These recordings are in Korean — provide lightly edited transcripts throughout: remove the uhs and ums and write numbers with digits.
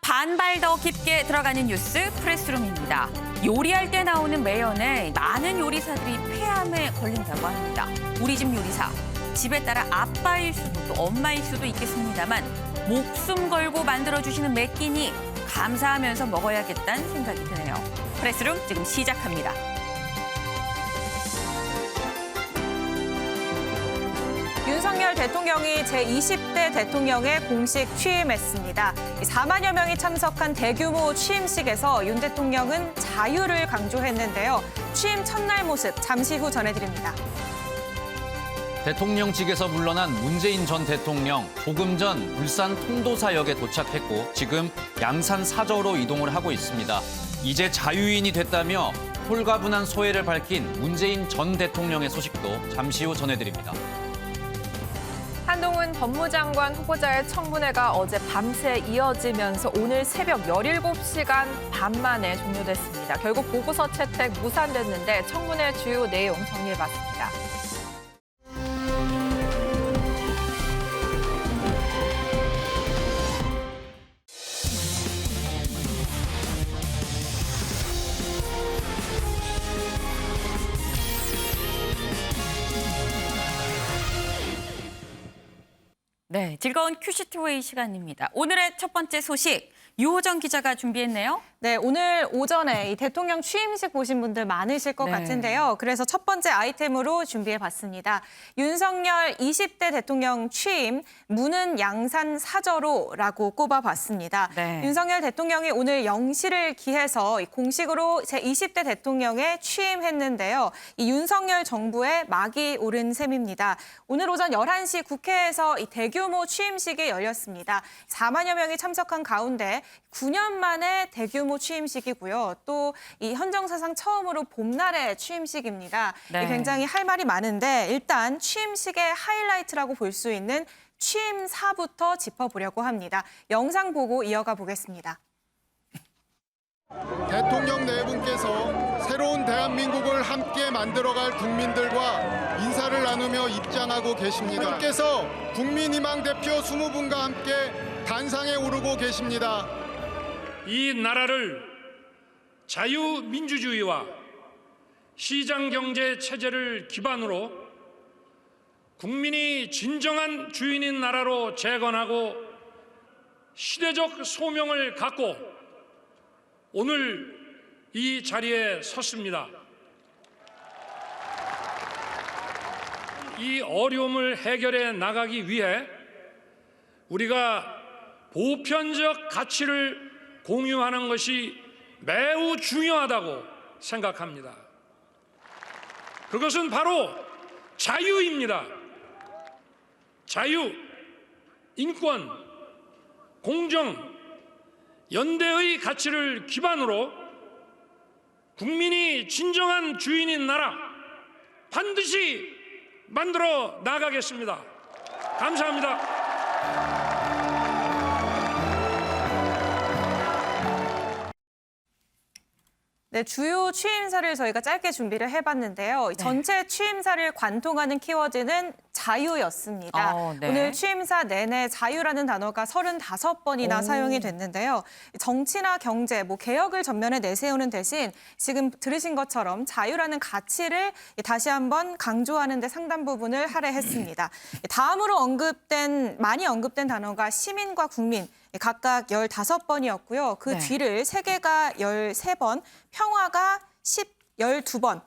반발 더 깊게 들어가는 뉴스 프레스룸입니다. 요리할 때 나오는 매연에 많은 요리사들이 폐암에 걸린다고 합니다. 우리 집 요리사, 집에 따라 아빠일 수도 또 엄마일 수도 있겠습니다만 목숨 걸고 만들어주시는 매 끼니 감사하면서 먹어야겠다는 생각이 드네요. 프레스룸 지금 시작합니다. 윤석열 대통령이 제20대 대통령에 공식 취임했습니다. 4만여 명이 참석한 대규모 취임식에서 윤 대통령은 자유를 강조했는데요. 취임 첫날 모습 잠시 후 전해드립니다. 대통령직에서 물러난 문재인 전 대통령, 조금 전 울산 통도사역에 도착했고 지금 양산 사저로 이동을 하고 있습니다. 이제 자유인이 됐다며 홀가분한 소회를 밝힌 문재인 전 대통령의 소식도 잠시 후 전해드립니다. 한동훈 법무장관 후보자의 청문회가 어제 밤새 이어지면서 오늘 새벽 17시간 반 만에 종료됐습니다. 결국 보고서 채택 무산됐는데 청문회 주요 내용 정리해봤습니다. 네, 즐거운 큐시트웨이 시간입니다. 오늘의 첫 번째 소식, 유호정 기자가 준비했네요. 네, 오늘 오전에 이 대통령 취임식 보신 분들 많으실 것 같은데요. 그래서 첫 번째 아이템으로 준비해봤습니다. 윤석열 20대 대통령 취임, 문은 양산 사저로라고 꼽아봤습니다. 네. 윤석열 대통령이 오늘 0시를 기해서 공식으로 제20대 대통령에 취임했는데요. 이 윤석열 정부의 막이 오른 셈입니다. 오늘 오전 11시 국회에서 이 대규모 취임식이 열렸습니다. 4만여 명이 참석한 가운데 9년 만에 대규모 취임식이고요. 또 이 헌정사상 처음으로 봄날의 취임식입니다. 네. 굉장히 할 말이 많은데 일단 취임식의 하이라이트라고 볼 수 있는 취임사부터 짚어보려고 합니다. 영상 보고 이어가 보겠습니다. 대통령 네 분께서 새로운 대한민국을 함께 만들어갈 국민들과 인사를 나누며 입장하고 계십니다. 분께서 국민희망 대표 20분과 함께 단상에 오르고 계십니다. 이 나라를 자유민주주의와 시장경제 체제를 기반으로 국민이 진정한 주인인 나라로 재건하고 시대적 소명을 갖고 오늘 이 자리에 섰습니다. 이 어려움을 해결해 나가기 위해 우리가 보편적 가치를 공유하는 것이 매우 중요하다고 생각합니다. 그것은 바로 자유입니다. 자유, 인권, 공정, 연대의 가치를 기반으로 국민이 진정한 주인인 나라 반드시 만들어 나가겠습니다. 감사합니다. 네, 주요 취임사를 저희가 짧게 준비를 해봤는데요. 전체 취임사를 관통하는 키워드는 자유였습니다. 네. 오늘 취임사 내내 자유라는 단어가 35번이나 사용이 됐는데요. 정치나 경제, 개혁을 전면에 내세우는 대신 지금 들으신 것처럼 자유라는 가치를 다시 한번 강조하는 데 상당 부분을 할애했습니다. 다음으로 많이 언급된 단어가 시민과 국민, 각각 15번이었고요. 그 뒤를 세계가 13번, 평화가 12번.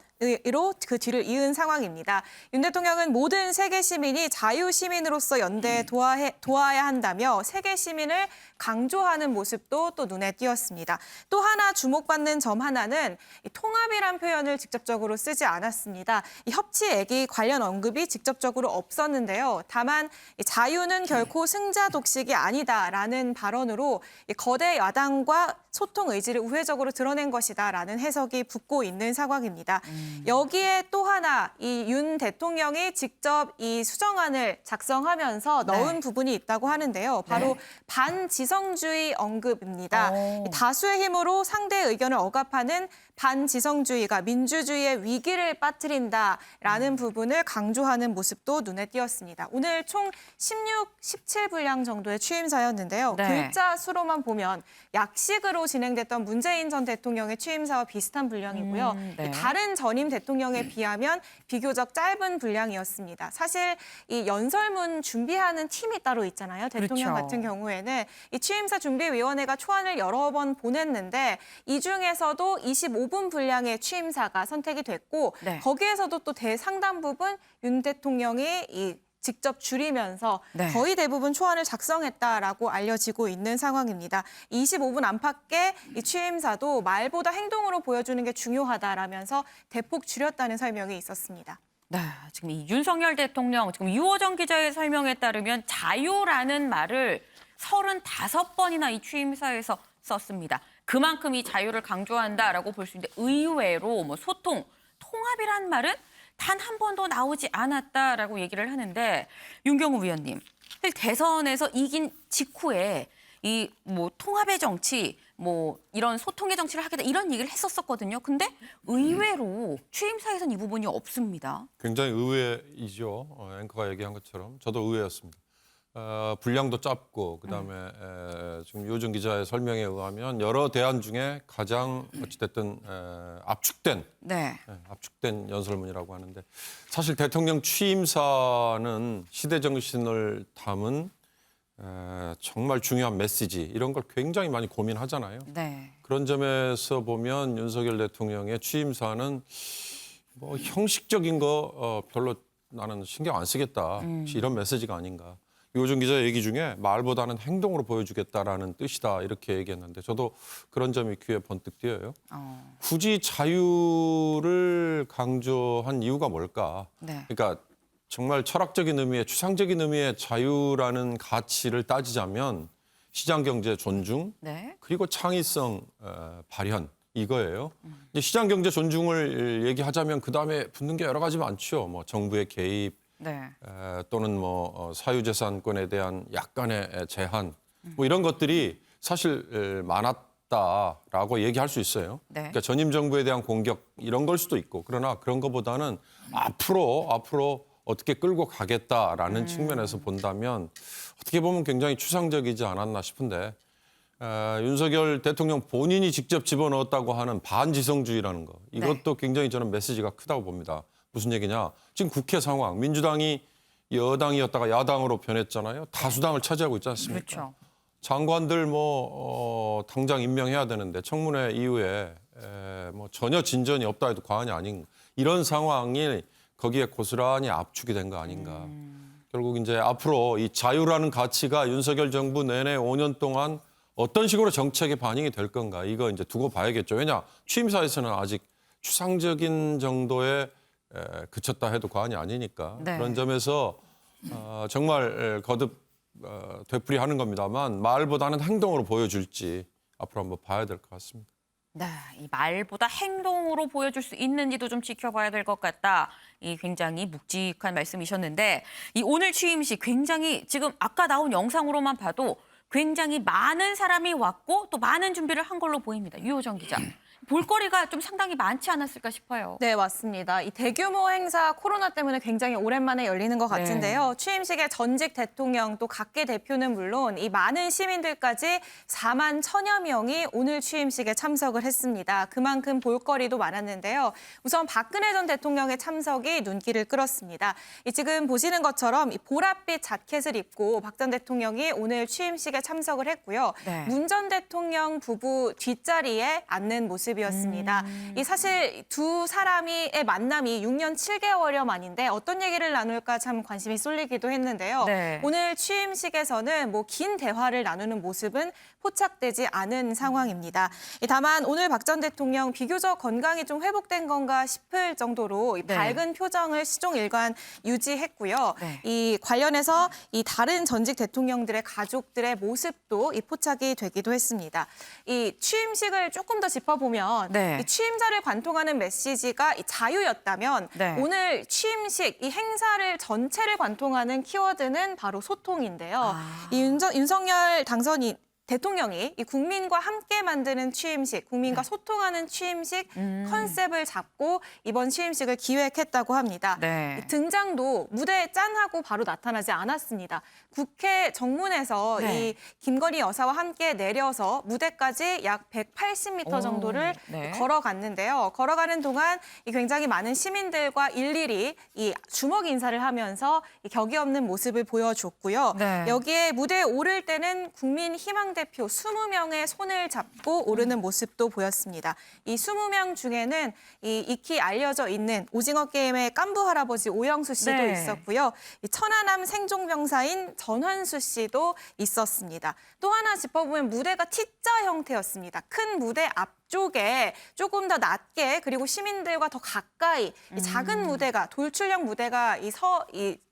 으로 그 뒤를 이은 상황입니다. 윤 대통령은 모든 세계 시민이 자유 시민으로서 연대에 도와야 한다며 세계 시민을 강조하는 모습도 또 눈에 띄었습니다. 또 하나 주목받는 점 하나는 통합이란 표현을 직접적으로 쓰지 않았습니다. 협치애기 관련 언급이 직접적으로 없었는데요. 다만 자유는 결코 승자 독식이 아니다라는 발언으로 거대 야당과 소통 의지를 우회적으로 드러낸 것이다라는 해석이 붙고 있는 상황입니다. 여기에 또 하나 이 윤 대통령이 직접 이 수정안을 작성하면서 넣은 부분이 있다고 하는데요. 바로 반지성주의 언급입니다. 이 다수의 힘으로 상대의 의견을 억압하는 반지성주의가 민주주의의 위기를 빠뜨린다라는 부분을 강조하는 모습도 눈에 띄었습니다. 오늘 총 16, 17분량 정도의 취임사였는데요. 네. 글자 수로만 보면 약식으로 진행됐던 문재인 전 대통령의 취임사와 비슷한 분량이고요. 네. 다른 전임 대통령에 비하면 비교적 짧은 분량이었습니다. 사실 이 연설문 준비하는 팀이 따로 있잖아요. 대통령 그렇죠. 같은 경우에는 이 취임사 준비위원회가 초안을 여러 번 보냈는데 이 중에서도 25분 분량의 취임사가 선택이 됐고 네. 거기에서도 또 대상당 부분 윤 대통령이 직접 줄이면서 네. 거의 대부분 초안을 작성했다라고 알려지고 있는 상황입니다. 25분 안팎의 이 취임사도 말보다 행동으로 보여주는 게 중요하다라면서 대폭 줄였다는 설명이 있었습니다. 네, 지금 이 윤석열 대통령, 지금 유호정 기자의 설명에 따르면 자유라는 말을 35번이나 이 취임사에서 썼습니다. 그만큼 이 자유를 강조한다라고 볼 수 있는데 의외로 뭐 소통, 통합이란 말은 단 한 번도 나오지 않았다라고 얘기를 하는데 윤경우 위원님, 사실 대선에서 이긴 직후에 이 뭐 통합의 정치, 뭐 이런 소통의 정치를 하겠다 이런 얘기를 했었거든요. 근데 의외로 취임사에선 이 부분이 없습니다. 굉장히 의외이죠. 앵커가 얘기한 것처럼 저도 의외였습니다. 분량도 짧고 그다음에 지금 유호정 기자의 설명에 의하면 여러 대안 중에 가장 어찌됐든 압축된 연설문이라고 하는데 사실 대통령 취임사는 시대 정신을 담은 정말 중요한 메시지 이런 걸 굉장히 많이 고민하잖아요. 네. 그런 점에서 보면 윤석열 대통령의 취임사는 뭐 형식적인 거 별로 나는 신경 안 쓰겠다. 이런 메시지가 아닌가. 유호정 기자 얘기 중에 말보다는 행동으로 보여주겠다라는 뜻이다 이렇게 얘기했는데 저도 그런 점이 귀에 번뜩 띄어요. 굳이 자유를 강조한 이유가 뭘까? 네. 그러니까 정말 철학적인 의미의 추상적인 의미의 자유라는 가치를 따지자면 시장경제 존중 네. 그리고 창의성 발현 이거예요. 이제 시장경제 존중을 얘기하자면 그다음에 붙는 게 여러 가지 많죠. 뭐 정부의 개입 네. 또는 뭐 사유재산권에 대한 약간의 제한 뭐 이런 것들이 사실 많았다라고 얘기할 수 있어요. 네. 그러니까 전임 정부에 대한 공격 이런 걸 수도 있고 그러나 그런 것보다는 앞으로 어떻게 끌고 가겠다라는 측면에서 본다면 어떻게 보면 굉장히 추상적이지 않았나 싶은데 윤석열 대통령 본인이 직접 집어넣었다고 하는 반지성주의라는 거 이것도 굉장히 저는 메시지가 크다고 봅니다. 무슨 얘기냐? 지금 국회 상황, 민주당이 여당이었다가 야당으로 변했잖아요. 다수당을 차지하고 있지 않습니까? 그렇죠. 장관들 당장 임명해야 되는데 청문회 이후에 뭐 전혀 진전이 없다 해도 과언이 아닌 이런 상황이 거기에 고스란히 압축이 된 거 아닌가. 결국 이제 앞으로 이 자유라는 가치가 윤석열 정부 내내 5년 동안 어떤 식으로 정책에 반영이 될 건가 이거 이제 두고 봐야겠죠. 왜냐 취임사에서는 아직 추상적인 정도의 그쳤다 해도 과언이 아니니까 네. 그런 점에서 정말 거듭 되풀이하는 겁니다만 말보다는 행동으로 보여줄지 앞으로 한번 봐야 될 것 같습니다. 네, 이 말보다 행동으로 보여줄 수 있는지도 좀 지켜봐야 될 것 같다. 이 굉장히 묵직한 말씀이셨는데 이 오늘 취임식 굉장히 지금 아까 나온 영상으로만 봐도 굉장히 많은 사람이 왔고 또 많은 준비를 한 걸로 보입니다. 유호정 기자. 볼거리가 좀 상당히 많지 않았을까 싶어요. 네, 맞습니다. 이 대규모 행사 코로나 때문에 굉장히 오랜만에 열리는 것 같은데요. 취임식에 전직 대통령 또 각계 대표는 물론 이 많은 시민들까지 4만 1천여 명이 오늘 취임식에 참석을 했습니다. 그만큼 볼거리도 많았는데요. 우선 박근혜 전 대통령의 참석이 눈길을 끌었습니다. 지금 보시는 것처럼 이 보랏빛 자켓을 입고 박 전 대통령이 오늘 취임식에 참석을 했고요. 네. 문 전 대통령 부부 뒷자리에 앉는 모습이었습니다. 이 사실 두 사람의 만남이 6년 7개월여 만인데 어떤 얘기를 나눌까 참 관심이 쏠리기도 했는데요. 네. 오늘 취임식에서는 뭐 긴 대화를 나누는 모습은 포착되지 않은 상황입니다. 다만 오늘 박 전 대통령 비교적 건강이 좀 회복된 건가 싶을 정도로 이 네. 밝은 표정을 시종 일관 유지했고요. 네. 이 관련해서 이 다른 전직 대통령들의 가족들의 모습도 이 포착이 되기도 했습니다. 이 취임식을 조금 더 짚어보면 한다면 네. 이 취임사를 관통하는 메시지가 이 자유였다면 네. 오늘 취임식 이 행사를 전체를 관통하는 키워드는 바로 소통인데요. 이 윤석열 당선인 대통령이 이 국민과 함께 만드는 취임식, 국민과 소통하는 취임식 컨셉을 잡고 이번 취임식을 기획했다고 합니다. 네. 이 등장도 무대에 짠하고 바로 나타나지 않았습니다. 국회 정문에서 네. 이 김건희 여사와 함께 내려서 무대까지 약 180m 정도를 네. 걸어갔는데요. 걸어가는 동안 이 굉장히 많은 시민들과 일일이 이 주먹 인사를 하면서 이 격이 없는 모습을 보여줬고요. 네. 여기에 무대에 오를 때는 국민희망 대표 20명의 손을 잡고 오르는 모습도 보였습니다. 이 20명 중에는 이 익히 알려져 있는 오징어 게임의 깐부 할아버지 오영수 씨도 네. 있었고요. 이 천안함 생존병사인 전환수 씨도 있었습니다. 또 하나 짚어보면 무대가 T자 형태였습니다. 큰 무대 앞쪽에 조금 더 낮게 그리고 시민들과 더 가까이 이 작은 무대가 돌출형 무대가 이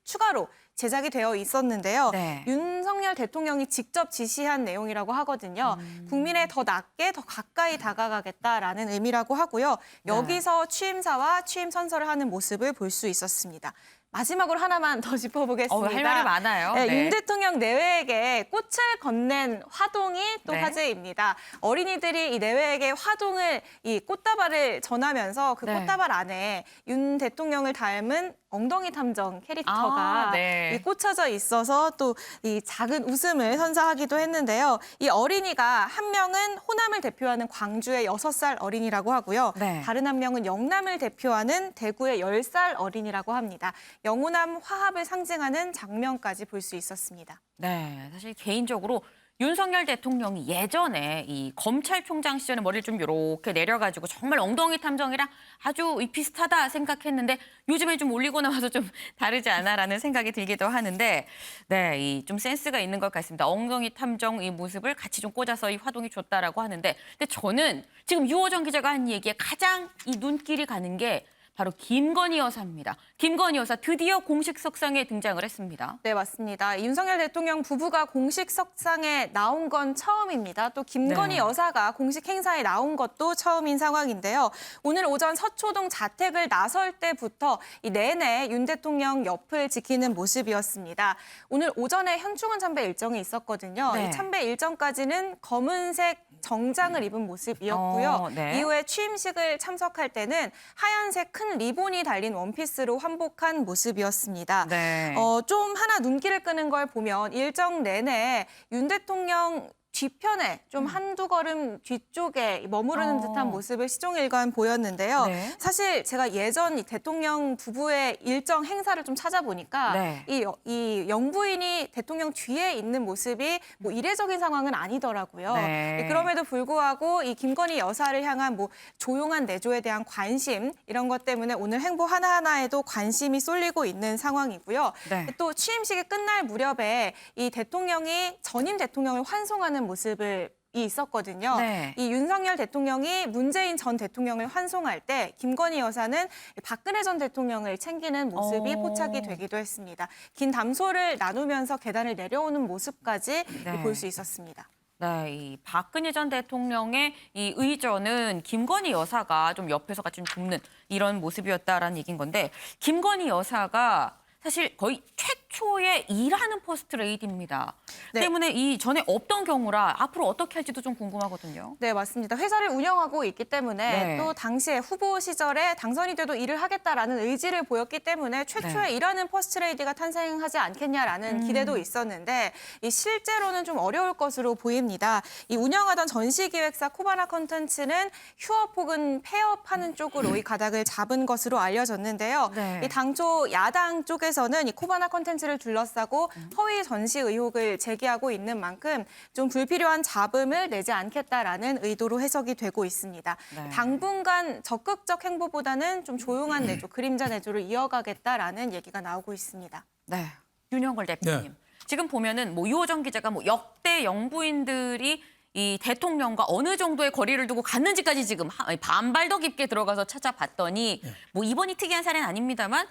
추가로 제작이 되어 있었는데요. 네. 윤석열 대통령이 직접 지시한 내용이라고 하거든요. 국민에 더 낮게 더 가까이 다가가겠다라는 의미라고 하고요. 여기서 취임사와 취임 선서를 하는 모습을 볼 수 있었습니다. 마지막으로 하나만 더 짚어보겠습니다. 할 말이 많아요. 네, 네. 윤 대통령 내외에게 꽃을 건넨 화동이 또 네. 화제입니다. 어린이들이 이 내외에게 화동을 이 꽃다발을 전하면서 그 네. 꽃다발 안에 윤 대통령을 닮은 엉덩이 탐정 캐릭터가 네. 이 꽂혀져 있어서 또 이 작은 웃음을 선사하기도 했는데요. 이 어린이가 한 명은 호남을 대표하는 광주의 6살 어린이라고 하고요. 네. 다른 한 명은 영남을 대표하는 대구의 10살 어린이라고 합니다. 영호남 화합을 상징하는 장면까지 볼 수 있었습니다. 네, 사실 개인적으로 윤석열 대통령이 예전에 이 검찰총장 시절에 머리를 좀 이렇게 내려가지고 정말 엉덩이 탐정이랑 아주 비슷하다 생각했는데 요즘에 좀 올리고 나와서 좀 다르지 않아라는 생각이 들기도 하는데 네, 이 좀 센스가 있는 것 같습니다. 엉덩이 탐정 이 모습을 같이 좀 꽂아서 이 화동이 줬다라고 하는데 근데 저는 지금 유호정 기자가 한 얘기에 가장 이 눈길이 가는 게 바로 김건희 여사입니다. 김건희 여사 드디어 공식 석상에 등장을 했습니다. 네, 맞습니다. 윤석열 대통령 부부가 공식 석상에 나온 건 처음입니다. 또 김건희 네. 여사가 공식 행사에 나온 것도 처음인 상황인데요. 오늘 오전 서초동 자택을 나설 때부터 이 내내 윤 대통령 옆을 지키는 모습이었습니다. 오늘 오전에 현충원 참배 일정이 있었거든요. 네. 이 참배 일정까지는 검은색 정장을 입은 모습이었고요. 네. 이후에 취임식을 참석할 때는 하얀색 큰 리본이 달린 원피스로 환복한 모습이었습니다. 네. 좀 하나 눈길을 끄는 걸 보면 일정 내내 윤 대통령 뒤편에 좀 한두 걸음 뒤쪽에 머무르는 듯한 모습을 시종일관 보였는데요. 네. 사실 제가 예전 이 대통령 부부의 일정 행사를 좀 찾아보니까 네. 이 영부인이 대통령 뒤에 있는 모습이 뭐 이례적인 상황은 아니더라고요. 네. 그럼에도 불구하고 이 김건희 여사를 향한 뭐 조용한 내조에 대한 관심 이런 것 때문에 오늘 행보 하나하나에도 관심이 쏠리고 있는 상황이고요. 네. 또 취임식이 끝날 무렵에 이 대통령이 전임 대통령을 환송하는 모습을 있었거든요. 네. 이 윤석열 대통령이 문재인 전 대통령을 환송할 때 김건희 여사는 박근혜 전 대통령을 챙기는 모습이 포착이 되기도 했습니다. 긴 담소를 나누면서 계단을 내려오는 모습까지 네. 볼 수 있었습니다. 네, 이 박근혜 전 대통령의 이 의전은 김건희 여사가 좀 옆에서 같이 좀 돕는 이런 모습이었다라는 얘기인 건데 김건희 여사가 사실 거의 최초의 일하는 퍼스트 레이디입니다. 네. 때문에 이 전에 없던 경우라 앞으로 어떻게 할지도 좀 궁금하거든요. 네, 맞습니다. 회사를 운영하고 있기 때문에 네. 또 당시에 후보 시절에 당선이 돼도 일을 하겠다라는 의지를 보였기 때문에 최초의 네. 일하는 퍼스트레이디가 탄생하지 않겠냐라는 기대도 있었는데 이 실제로는 좀 어려울 것으로 보입니다. 이 운영하던 전시기획사 코바나 컨텐츠는 휴업 혹은 폐업하는 쪽으로 이 가닥을 잡은 것으로 알려졌는데요. 네. 이 당초 야당 쪽에서는 이 코바나 컨텐츠를 둘러싸고 허위 전시 의혹을 제기하고 있는 만큼 좀 불필요한 잡음을 내지 않겠다라는 의도로 해석이 되고 있습니다. 네. 당분간 적극적 행보보다는 좀 조용한 내조, 그림자 내조를 이어가겠다라는 얘기가 나오고 있습니다. 네, 윤영걸 대표님. 지금 보면은 뭐 유호정 기자가 뭐 역대 영부인들이 이 대통령과 어느 정도의 거리를 두고 갔는지까지 지금 반발 더 깊게 들어가서 찾아봤더니 뭐 이번이 특이한 사례는 아닙니다만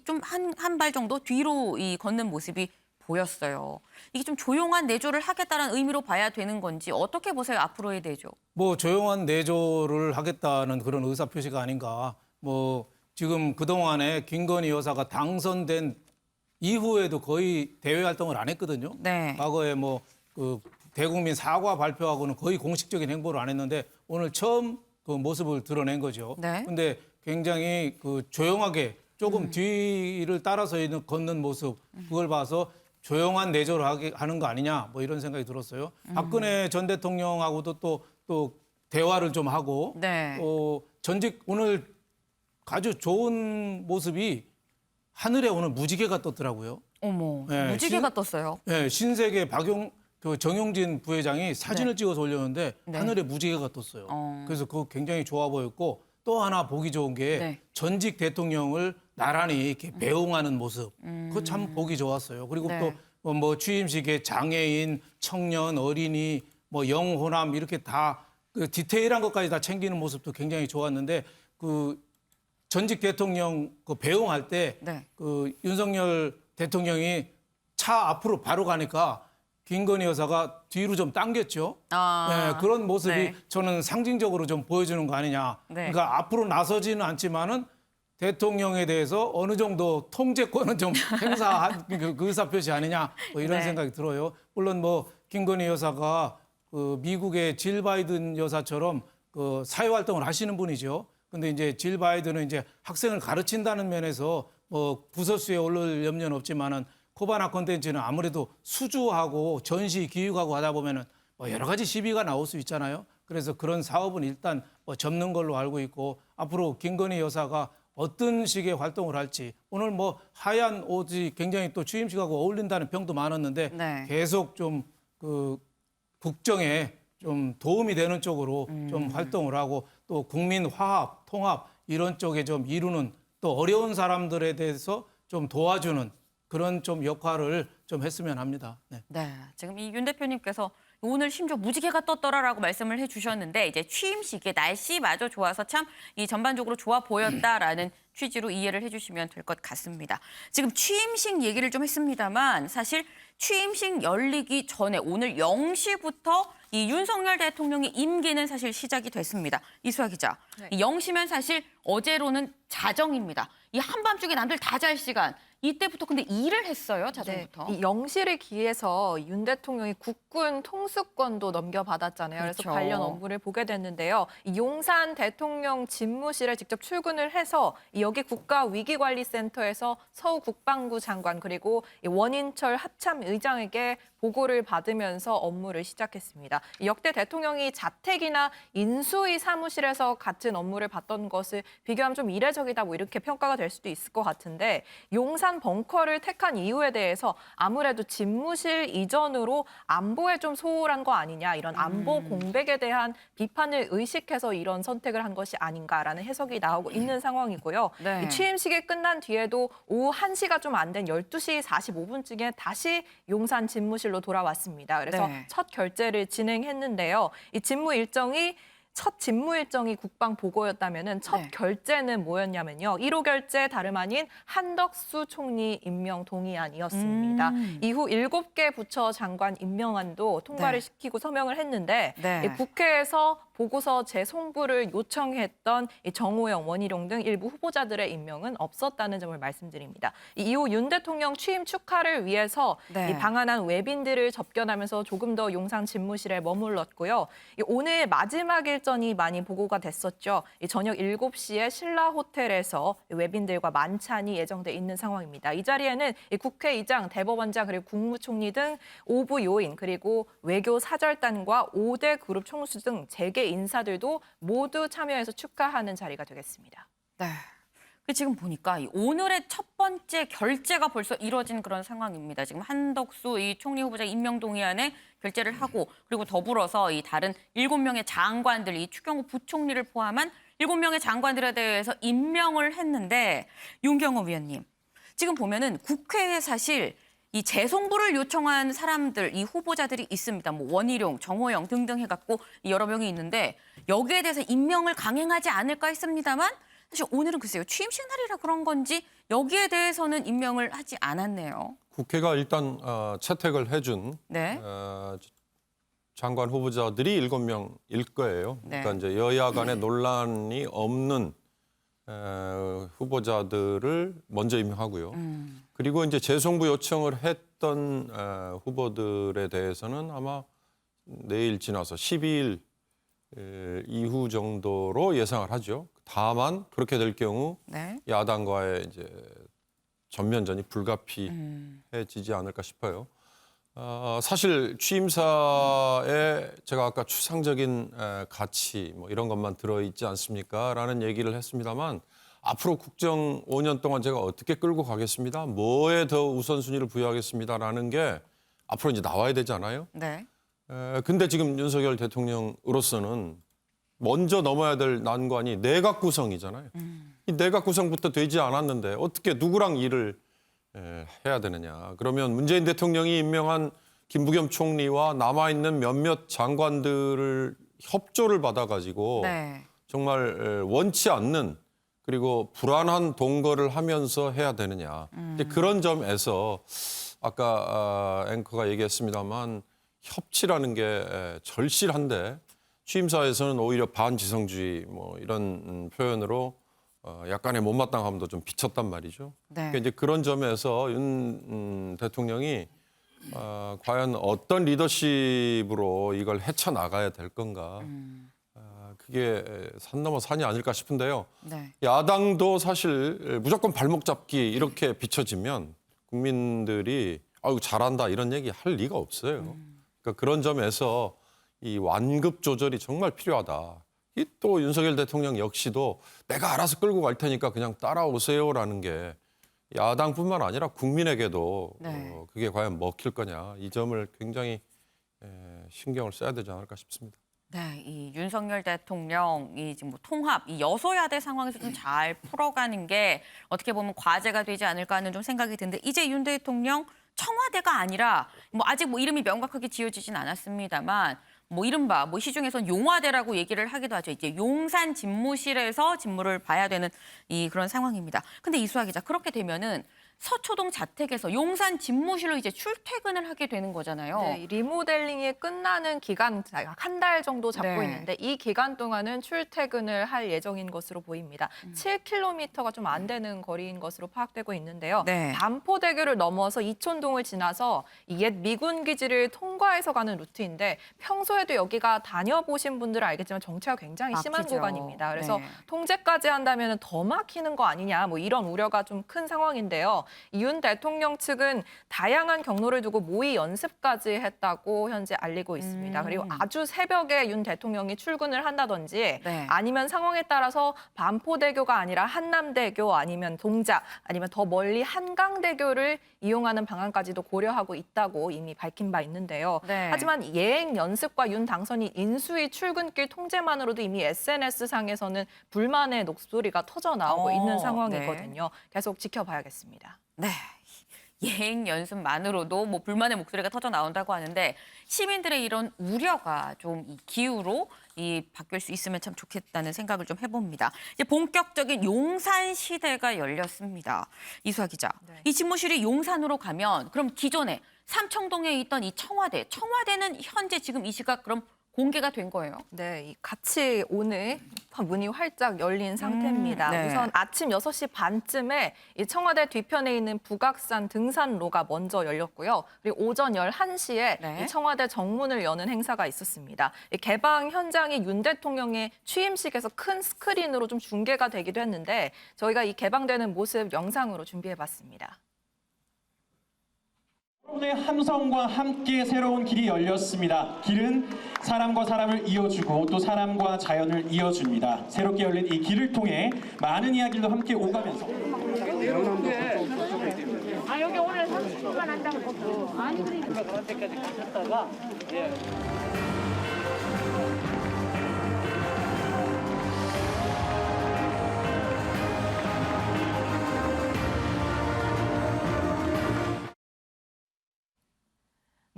좀 한 발 정도 뒤로 이 걷는 모습이 보였어요. 이게 좀 조용한 내조를 하겠다는 의미로 봐야 되는 건지 어떻게 보세요? 앞으로의 내조. 뭐 조용한 내조를 하겠다는 그런 의사표시가 아닌가. 뭐 지금 그동안에 김건희 여사가 당선된 이후에도 거의 대외 활동을 안 했거든요. 네. 과거에 뭐 그 대국민 사과 발표하고는 거의 공식적인 행보를 안 했는데 오늘 처음 그 모습을 드러낸 거죠. 네. 근데 굉장히 그 조용하게 조금 뒤를 따라서 걷는 모습 그걸 봐서 조용한 내조를 하는 거 아니냐 뭐 이런 생각이 들었어요. 박근혜 전 대통령하고도 또 대화를 좀 하고 네. 전직 오늘 아주 좋은 모습이 하늘에 오늘 무지개가 떴더라고요. 어머, 네, 무지개가 떴어요. 네, 신세계 정용진 부회장이 사진을 찍어서 올렸는데 네. 하늘에 무지개가 떴어요. 그래서 그거 굉장히 좋아 보였고 또 하나 보기 좋은 게 네. 전직 대통령을 나란히 이렇게 배웅하는 모습. 그거 참 보기 좋았어요. 그리고 네. 또 뭐 취임식에 장애인, 청년, 어린이, 뭐 영호남 이렇게 다 그 디테일한 것까지 다 챙기는 모습도 굉장히 좋았는데 그 전직 대통령 그 배웅할 때 네. 그 윤석열 대통령이 차 앞으로 바로 가니까 김건희 여사가 뒤로 좀 당겼죠. 네, 그런 모습이 네. 저는 상징적으로 좀 보여주는 거 아니냐. 네. 그러니까 앞으로 나서지는 않지만은 대통령에 대해서 어느 정도 통제권은 좀 행사한 그 의사표시 아니냐 뭐 이런 네. 생각이 들어요. 물론 뭐 김건희 여사가 그 미국의 질 바이든 여사처럼 그 사회 활동을 하시는 분이죠. 근데 이제 질 바이든은 이제 학생을 가르친다는 면에서 뭐 부서수에 오를 염려는 없지만은 코바나 콘텐츠는 아무래도 수주하고 전시 기획하고 하다 보면은 뭐 여러 가지 시비가 나올 수 있잖아요. 그래서 그런 사업은 일단 뭐 접는 걸로 알고 있고 앞으로 김건희 여사가 어떤 식의 활동을 할지 오늘 뭐 하얀 옷이 굉장히 또 취임식하고 어울린다는 평도 많았는데 네. 계속 좀 그 국정에 좀 도움이 되는 쪽으로 좀 활동을 하고 또 국민 화합, 통합 이런 쪽에 좀 이루는 또 어려운 사람들에 대해서 좀 도와주는 그런 좀 역할을 좀 했으면 합니다. 네. 네, 지금 이 윤 대표님께서 오늘 심지어 무지개가 떴더라라고 말씀을 해주셨는데 이제 취임식에 날씨마저 좋아서 참 이 전반적으로 좋아 보였다라는 취지로 이해를 해주시면 될 것 같습니다. 지금 취임식 얘기를 좀 했습니다만 사실 취임식 열리기 전에 오늘 0시부터 이 윤석열 대통령의 임기는 사실 시작이 됐습니다. 이수아 기자, 이 0시면 사실 어제로는 자정입니다. 이 한밤중에 남들 다 잘 시간. 이때부터 근데 일을 했어요, 자정부터. 이 영시를 기해서 윤 대통령이 국군 통수권도 넘겨받았잖아요. 그래서 그렇죠. 관련 업무를 보게 됐는데요. 이 용산 대통령 집무실에 직접 출근을 해서 여기 국가위기관리센터에서 서우 국방부 장관 그리고 이 원인철 합참의장에게 보고를 받으면서 업무를 시작했습니다. 역대 대통령이 자택이나 인수위 사무실에서 같은 업무를 봤던 것을 비교하면 좀 이례적이다 뭐 이렇게 평가가 될 수도 있을 것 같은데 용산 벙커를 택한 이유에 대해서 아무래도 집무실 이전으로 안보에 좀 소홀한 거 아니냐 이런 안보 공백에 대한 비판을 의식해서 이런 선택을 한 것이 아닌가라는 해석이 나오고 있는 상황이고요. 네. 이 취임식이 끝난 뒤에도 오후 1시가 좀 안 된 12시 45분쯤에 다시 용산 집무실로 돌아왔습니다. 그래서 네. 첫 결재를 진행했는데요. 이 첫 직무 일정이 국방 보고였다면은 첫 네. 결재는 뭐였냐면요. 1호 결재 다름 아닌 한덕수 총리 임명 동의안이었습니다. 이후 7개 부처 장관 임명안도 통과를 네. 시키고 서명을 했는데 네. 이 국회에서 보고서 재송부를 요청했던 이 정호영, 원희룡 등 일부 후보자들의 임명은 없었다는 점을 말씀드립니다. 이후 윤 대통령 취임 축하를 위해서 네. 이 방한한 외빈들을 접견하면서 조금 더 용산 집무실에 머물렀고요. 오늘 마지막 일정이 많이 보고가 됐었죠. 저녁 7시에 신라 호텔에서 외빈들과 만찬이 예정돼 있는 상황입니다. 이 자리에는 국회의장, 대법원장 그리고 국무총리 등 5부 요인 그리고 외교 사절단과 5대 그룹 총수 등 재계 인사들도 모두 참여해서 축하하는 자리가 되겠습니다. 네. 지금 보니까 오늘의 첫 번째 결재가 벌써 이뤄진 그런 상황입니다. 지금 한덕수 이 총리 후보자 임명 동의안에 결재를 하고 그리고 더불어서 이 다른 7명의 장관들, 이 추경호 부총리를 포함한 7명의 장관들에 대해서 임명을 했는데 윤경호 위원님, 지금 보면은 국회에 사실 이 재송부를 요청한 사람들, 이 후보자들이 있습니다. 뭐 원희룡, 정호영 등등 해갖고 여러 명이 있는데 여기에 대해서 임명을 강행하지 않을까 했습니다만 사실 오늘은 글쎄요. 취임식 날이라 그런 건지 여기에 대해서는 임명을 하지 않았네요. 국회가 일단 채택을 해준 네. 장관 후보자들이 7명일 거예요. 네. 그러니까 이제 여야 간에 논란이 없는 후보자들을 먼저 임명하고요. 그리고 이제 재송부 요청을 했던 후보들에 대해서는 아마 내일 지나서 12일 이후 정도로 예상을 하죠. 다만 그렇게 될 경우 네. 야당과의 이제 전면전이 불가피해지지 않을까 싶어요. 사실 취임사에 제가 아까 추상적인 가치 뭐 이런 것만 들어있지 않습니까?라는 얘기를 했습니다만 앞으로 국정 5년 동안 제가 어떻게 끌고 가겠습니다. 뭐에 더 우선순위를 부여하겠습니다라는 게 앞으로 이제 나와야 되잖아요. 네. 근데 지금 윤석열 대통령으로서는 먼저 넘어야 될 난관이 내각 구성이잖아요. 이 내각 구성부터 되지 않았는데 어떻게 누구랑 일을 해야 되느냐. 그러면 문재인 대통령이 임명한 김부겸 총리와 남아있는 몇몇 장관들을 협조를 받아가지고 네. 정말 원치 않는 그리고 불안한 동거를 하면서 해야 되느냐. 이제 그런 점에서 아까 앵커가 얘기했습니다만 협치라는 게 절실한데 취임사에서는 오히려 반지성주의 뭐 이런 표현으로 약간의 못마땅함도 좀 비쳤단 말이죠. 네. 그러니까 이제 그런 점에서 윤 대통령이 과연 어떤 리더십으로 이걸 헤쳐나가야 될 건가. 그게 산 넘어 산이 아닐까 싶은데요. 네. 야당도 사실 무조건 발목 잡기 이렇게 비춰지면 국민들이 아유 잘한다 이런 얘기 할 리가 없어요. 그러니까 그런 점에서 이 완급 조절이 정말 필요하다. 이 또 윤석열 대통령 역시도 내가 알아서 끌고 갈 테니까 그냥 따라오세요라는 게 야당뿐만 아니라 국민에게도 네. 그게 과연 먹힐 거냐 이 점을 굉장히 신경을 써야 되지 않을까 싶습니다. 네, 이 윤석열 대통령이 지금 뭐 통합, 이 여소야대 상황에서 좀 잘 풀어가는 게 어떻게 보면 과제가 되지 않을까 하는 좀 생각이 드는데 이제 윤 대통령 청와대가 아니라 뭐 아직 뭐 이름이 명확하게 지어지진 않았습니다만 뭐 이른바 뭐 시중에선 용화대라고 얘기를 하기도 하죠. 이제 용산 집무실에서 집무를 봐야 되는 이 그런 상황입니다. 근데 이수아 기자 그렇게 되면은 서초동 자택에서 용산 집무실로 이제 출퇴근을 하게 되는 거잖아요. 네, 이 리모델링이 끝나는 기간 한 달 정도 잡고 네. 있는데 이 기간 동안은 출퇴근을 할 예정인 것으로 보입니다. 7km가 좀 안 되는 거리인 것으로 파악되고 있는데요. 네. 반포대교를 넘어서 이촌동을 지나서 이 옛 미군 기지를 통과해서 가는 루트인데 평소에도 여기가 다녀보신 분들은 알겠지만 정체가 굉장히 심한 막히죠. 구간입니다. 그래서 네. 통제까지 한다면 더 막히는 거 아니냐 뭐 이런 우려가 좀 큰 상황인데요. 윤 대통령 측은 다양한 경로를 두고 모의 연습까지 했다고 현재 알리고 있습니다. 그리고 아주 새벽에 윤 대통령이 출근을 한다든지 네. 아니면 상황에 따라서 반포대교가 아니라 한남대교 아니면 동작 아니면 더 멀리 한강대교를 이용하는 방안까지도 고려하고 있다고 이미 밝힌 바 있는데요. 네. 하지만 예행 연습과 윤 당선인 인수위 출근길 통제만으로도 이미 SNS상에서는 불만의 녹소리가 터져 나오고 있는 상황이거든요. 계속 지켜봐야겠습니다. 네. 예행 연습만으로도 뭐 불만의 목소리가 터져 나온다고 하는데 시민들의 이런 우려가 좀 이 기후로 바뀔 수 있으면 참 좋겠다는 생각을 좀 해봅니다. 이제 본격적인 용산 시대가 열렸습니다. 이수아 기자, 네. 이 집무실이 용산으로 가면 그럼 기존에 삼청동에 있던 이 청와대는 현재 지금 이 시각 그럼 공개가 된 거예요? 네, 같이 오늘 문이 활짝 열린 상태입니다. 네. 우선 아침 6시 반쯤에 이 청와대 뒤편에 있는 북악산 등산로가 먼저 열렸고요. 그리고 오전 11시에 네. 이 청와대 정문을 여는 행사가 있었습니다. 이 개방 현장이 윤 대통령의 취임식에서 큰 스크린으로 좀 중계가 되기도 했는데 저희가 이 개방되는 모습 영상으로 준비해봤습니다. 여러분의 함성과 함께 새로운 길이 열렸습니다. 길은 사람과 사람을 이어주고 또 사람과 자연을 이어줍니다. 새롭게 열린 이 길을 통해 많은 이야기도 함께 오가면서 여기 오늘 30분만 한다고 했어. 아니 그런 데까지 가셨다가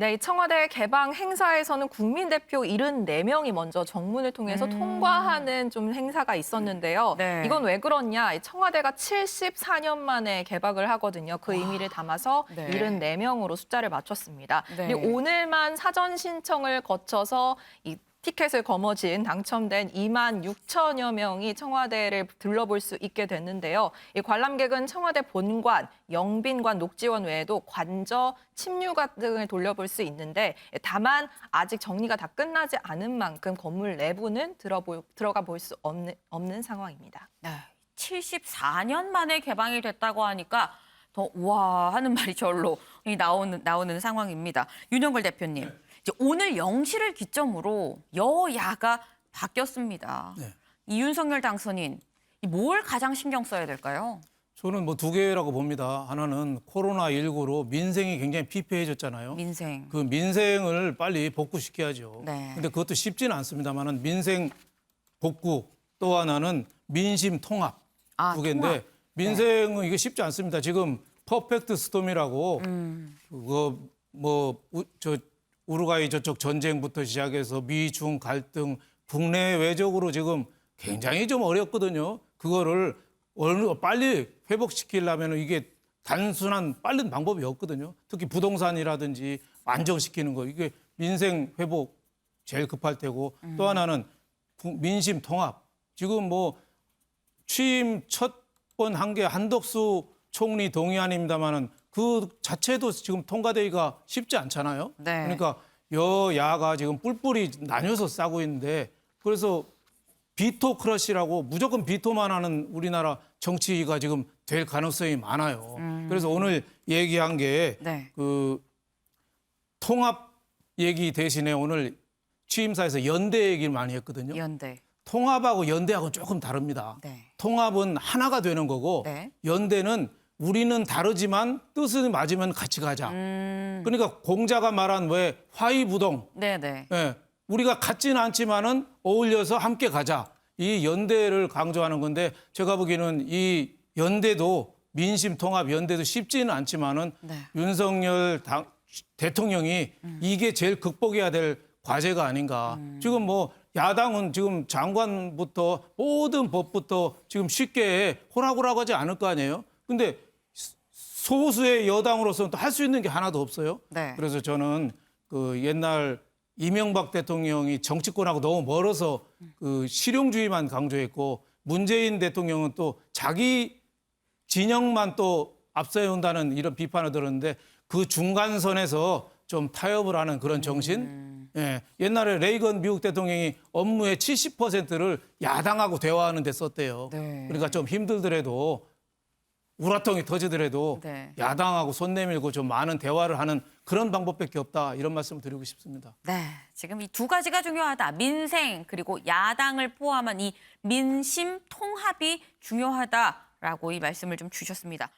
네, 이 청와대 개방 행사에서는 국민 대표 74명이 먼저 정문을 통해서 통과하는 좀 행사가 있었는데요. 네. 이건 왜 그렇냐? 이 청와대가 74년 만에 개방을 하거든요. 그 의미를 담아서 네. 74명으로 숫자를 맞췄습니다. 네. 그리고 오늘만 사전 신청을 거쳐서 이 티켓을 거머쥔 당첨된 2만 6천여 명이 청와대를 둘러볼 수 있게 됐는데요. 이 관람객은 청와대 본관, 영빈관, 녹지원 외에도 관저, 침류관 등을 돌려볼 수 있는데 다만 아직 정리가 다 끝나지 않은 만큼 건물 내부는 들어가 볼 수 없는 상황입니다. 네, 74년 만에 개방이 됐다고 하니까 더 우와 하는 말이 절로 나오는 상황입니다. 윤영걸 대표님, 이제 오늘 0시를 기점으로 여야가 바뀌었습니다. 네. 이 윤석열 당선인 뭘 가장 신경 써야 될까요? 저는 뭐 두 개라고 봅니다. 하나는 코로나19로 민생이 굉장히 피폐해졌잖아요. 민생. 그 민생을 빨리 복구시켜야죠. 네. 근데 그것도 쉽지는 않습니다만은 민생 복구 또 하나는 민심 통합 두 개인데 통합. 민생은 이게 쉽지 않습니다. 지금 퍼펙트 스톰이라고 그거 저 우루과이 저쪽 전쟁부터 시작해서 미중 갈등 국내외적으로 지금 굉장히 좀 어렵거든요. 그거를 빨리 회복시키려면 이게 단순한 빠른 방법이 없거든요. 특히 부동산이라든지 안정시키는 거 이게 민생 회복 제일 급할 테고 또 하나는 민심 통합. 지금 뭐 취임 첫 번 한 게 한덕수 총리 동의안입니다만은 그 자체도 지금 통과되기가 쉽지 않잖아요. 네. 그러니까 여야가 지금 뿔뿔이 나뉘어서 싸고 있는데 그래서 비토 크러쉬라고 무조건 비토만 하는 우리나라 정치가 지금 될 가능성이 많아요. 그래서 오늘 얘기한 게 네. 그 통합 얘기 대신에 오늘 취임사에서 연대 얘기를 많이 했거든요. 연대. 통합하고 연대하고는 조금 다릅니다. 네. 통합은 하나가 되는 거고 네. 연대는 우리는 다르지만 뜻은 맞으면 같이 가자. 그러니까 공자가 말한 왜 화의부동. 네네. 예, 우리가 같지는 않지만은 어울려서 함께 가자. 이 연대를 강조하는 건데 제가 보기에는 이 연대도 민심 통합 연대도 쉽지는 않지만은 네. 윤석열 대통령이 이게 제일 극복해야 될 과제가 아닌가. 지금 뭐 야당은 지금 장관부터 모든 법부터 지금 쉽게 호락호락하지 않을 거 아니에요. 근데 소수의 여당으로서는 또 할 수 있는 게 하나도 없어요. 네. 그래서 저는 그 옛날 이명박 대통령이 정치권하고 너무 멀어서 그 실용주의만 강조했고 문재인 대통령은 또 자기 진영만 또 앞세운다는 이런 비판을 들었는데 그 중간선에서 좀 타협을 하는 그런 정신. 예, 옛날에 레이건 미국 대통령이 업무의 70%를 야당하고 대화하는 데 썼대요. 네. 그러니까 좀 힘들더라도 우라통이 터지더라도 네. 야당하고 손 내밀고 좀 많은 대화를 하는 그런 방법밖에 없다. 이런 말씀을 드리고 싶습니다. 네, 지금 이 두 가지가 중요하다. 민생 그리고 야당을 포함한 이 민심 통합이 중요하다라고 이 말씀을 좀 주셨습니다.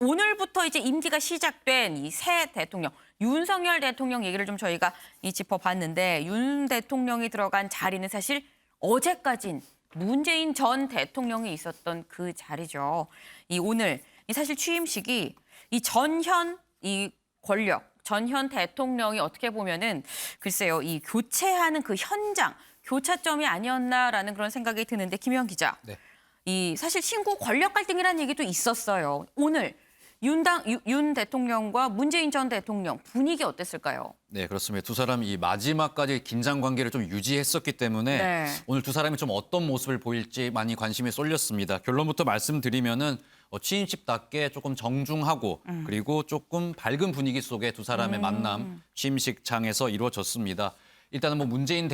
오늘부터 이제 임기가 시작된 이 새 대통령 윤석열 대통령 얘기를 좀 저희가 짚어봤는데 윤 대통령이 들어간 자리는 사실 어제까진 문재인 전 대통령이 있었던 그 자리죠. 이 오늘 이 사실 취임식이 이 전현 이 권력 전현 대통령이 어떻게 보면은 글쎄요 이 교체하는 그 현장 교차점이 아니었나라는 그런 생각이 드는데 김현 기자. 네. 이 사실 신구 권력 갈등이라는 얘기도 있었어요. 오늘 윤 대통령과 문재인 전 대통령 분위기 어땠을까요? 네, 그렇습니다. 두 사람이 이 마지막까지 긴장 관계를 좀 유지했었기 때문에 네. 오늘 두 사람이 좀 어떤 모습을 보일지 많이 관심이 쏠렸습니다. 결론부터 말씀드리면은 취임식답게 조금 정중하고 그리고 조금 밝은 분위기 속에 두 사람의 만남 취임식장에서 이루어졌습니다. 일단은 뭐 문재인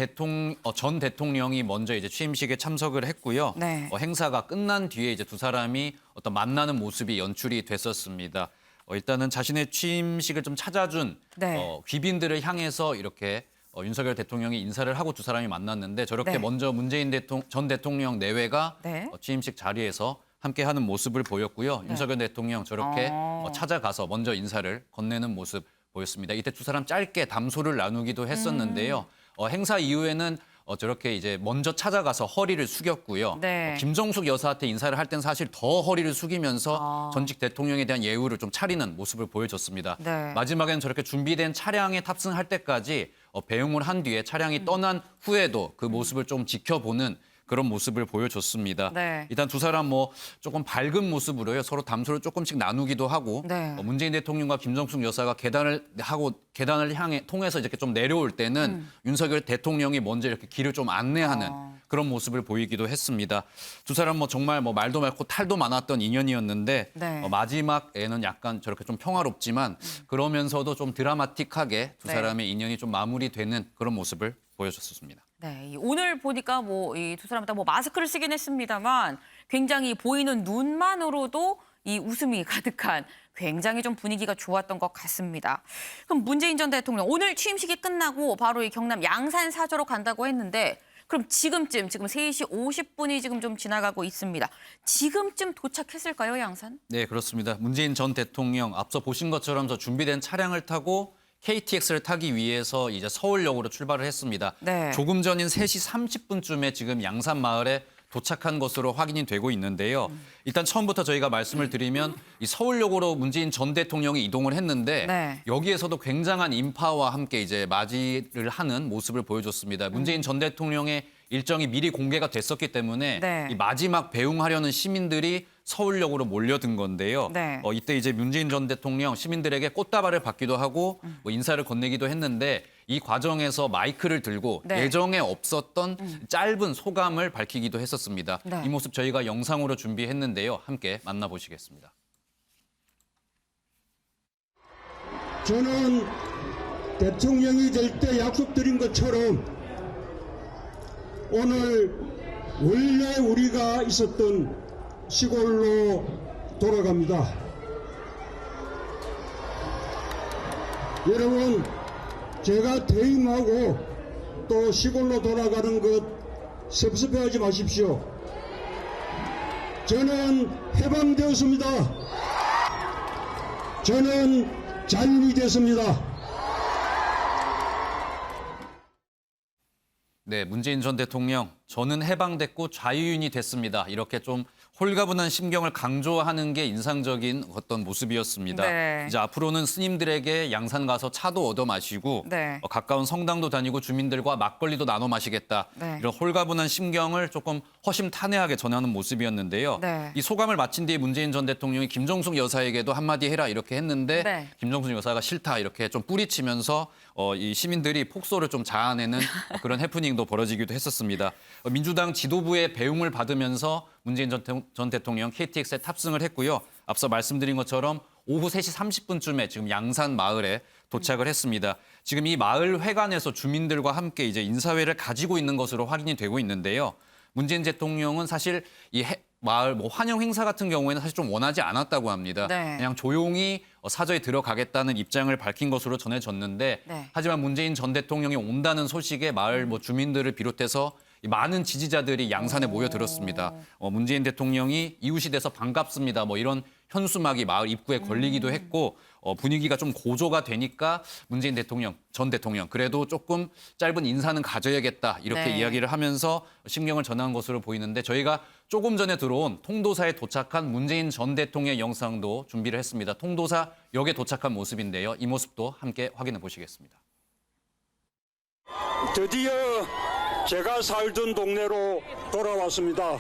전 대통령이 먼저 이제 취임식에 참석을 했고요. 네. 행사가 끝난 뒤에 이제 두 사람이 어떤 만나는 모습이 연출이 됐었습니다. 일단은 자신의 취임식을 좀 찾아준 네. 귀빈들을 향해서 이렇게 윤석열 대통령이 인사를 하고 두 사람이 만났는데 저렇게 네. 먼저 문재인 전 대통령 내외가 네. 취임식 자리에서 함께하는 모습을 보였고요. 윤석열 대통령 저렇게 찾아가서 먼저 인사를 건네는 모습 보였습니다. 이때 두 사람 짧게 담소를 나누기도 했었는데요. 행사 이후에는 저렇게 이제 먼저 찾아가서 허리를 숙였고요. 네. 김정숙 여사한테 인사를 할 땐 사실 더 허리를 숙이면서 전직 대통령에 대한 예우를 좀 차리는 모습을 보여줬습니다. 네. 마지막에는 저렇게 준비된 차량에 탑승할 때까지 배웅을 한 뒤에 차량이 떠난 후에도 그 모습을 좀 지켜보는 그런 모습을 보여줬습니다. 네. 일단 두 사람 뭐 조금 밝은 모습으로요. 서로 담소를 조금씩 나누기도 하고 네. 문재인 대통령과 김정숙 여사가 계단을 향해 통해서 이렇게 좀 내려올 때는 윤석열 대통령이 먼저 이렇게 길을 좀 안내하는 그런 모습을 보이기도 했습니다. 두 사람 뭐 정말 뭐 말도 많고 탈도 많았던 인연이었는데 네. 마지막에는 약간 저렇게 좀 평화롭지만 그러면서도 좀 드라마틱하게 두 네. 사람의 인연이 좀 마무리되는 그런 모습을 보여줬었습니다. 네, 오늘 보니까 뭐 이 두 사람 다 뭐 마스크를 쓰긴 했습니다만 굉장히 보이는 눈만으로도 이 웃음이 가득한 굉장히 좀 분위기가 좋았던 것 같습니다. 그럼 문재인 전 대통령 오늘 취임식이 끝나고 바로 이 경남 양산 사저로 간다고 했는데 그럼 지금 3시 50분이 지금 좀 지나가고 있습니다. 지금쯤 도착했을까요, 양산? 네, 그렇습니다. 문재인 전 대통령 앞서 보신 것처럼 저 준비된 차량을 타고 KTX를 타기 위해서 이제 서울역으로 출발을 했습니다. 네. 조금 전인 3시 30분쯤에 지금 양산 마을에 도착한 것으로 확인이 되고 있는데요. 일단 처음부터 저희가 말씀을 드리면 이 서울역으로 문재인 전 대통령이 이동을 했는데 네. 여기에서도 굉장한 인파와 함께 이제 맞이를 하는 모습을 보여줬습니다. 문재인 전 대통령의 일정이 미리 공개가 됐었기 때문에 네. 이 마지막 배웅하려는 시민들이 서울역으로 몰려든 건데요. 네. 이때 이제 문재인 전 대통령 시민들에게 꽃다발을 받기도 하고 뭐 인사를 건네기도 했는데 이 과정에서 마이크를 들고 네. 예정에 없었던 짧은 소감을 밝히기도 했었습니다. 네. 이 모습 저희가 영상으로 준비했는데요. 함께 만나보시겠습니다. 저는 대통령이 될 때 약속드린 것처럼 오늘 원래 우리가 있었던 시골로 돌아갑니다. 여러분, 제가 퇴임하고 또 시골로 돌아가는 것 섭섭해하지 마십시오. 저는 해방되었습니다. 저는 자유인이 됐습니다. 네, 문재인 전 대통령, 저는 해방됐고 자유인이 됐습니다. 이렇게 좀 홀가분한 심경을 강조하는 게 인상적인 어떤 모습이었습니다. 네. 이제 앞으로는 스님들에게 양산 가서 차도 얻어 마시고 네. 가까운 성당도 다니고 주민들과 막걸리도 나눠 마시겠다. 네. 이런 홀가분한 심경을 조금 허심탄회하게 전하는 모습이었는데요. 네. 이 소감을 마친 뒤에 문재인 전 대통령이 김정숙 여사에게도 한마디 해라 이렇게 했는데 네. 김정숙 여사가 싫다 이렇게 좀 뿌리치면서 이 시민들이 폭소를 좀 자아내는 그런 해프닝도 벌어지기도 했었습니다. 민주당 지도부의 배웅을 받으면서 문재인 전 대통령 KTX에 탑승을 했고요. 앞서 말씀드린 것처럼 오후 3시 30분쯤에 지금 양산 마을에 도착을 했습니다. 지금 이 마을 회관에서 주민들과 함께 이제 인사회를 가지고 있는 것으로 확인이 되고 있는데요. 문재인 대통령은 사실 이 마을 환영 행사 같은 경우에는 사실 좀 원하지 않았다고 합니다. 네. 그냥 조용히 사저에 들어가겠다는 입장을 밝힌 것으로 전해졌는데 네. 하지만 문재인 전 대통령이 온다는 소식에 마을 주민들을 비롯해서 많은 지지자들이 양산에 모여들었습니다. 문재인 대통령이 이웃이 돼서 반갑습니다. 이런 현수막이 마을 입구에 걸리기도 했고 분위기가 좀 고조가 되니까 문재인 전 대통령 그래도 조금 짧은 인사는 가져야겠다 이렇게 네. 이야기를 하면서 심경을 전한 것으로 보이는데 저희가 조금 전에 들어온 통도사에 도착한 문재인 전 대통령의 영상도 준비를 했습니다. 통도사 역에 도착한 모습인데요. 이 모습도 함께 확인해 보시겠습니다. 드디어 제가 살던 동네로 돌아왔습니다.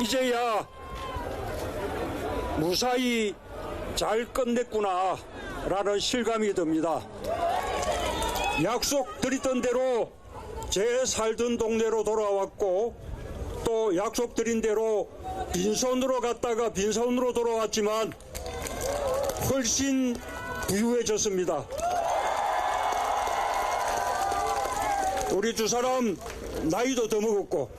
이제야 무사히 잘 끝냈구나라는 실감이 듭니다. 약속드렸던 대로 제 살던 동네로 돌아왔고 또 약속드린 대로 빈손으로 갔다가 빈손으로 돌아왔지만 훨씬 부유해졌습니다. 우리 두 사람 나이도 더 먹었고.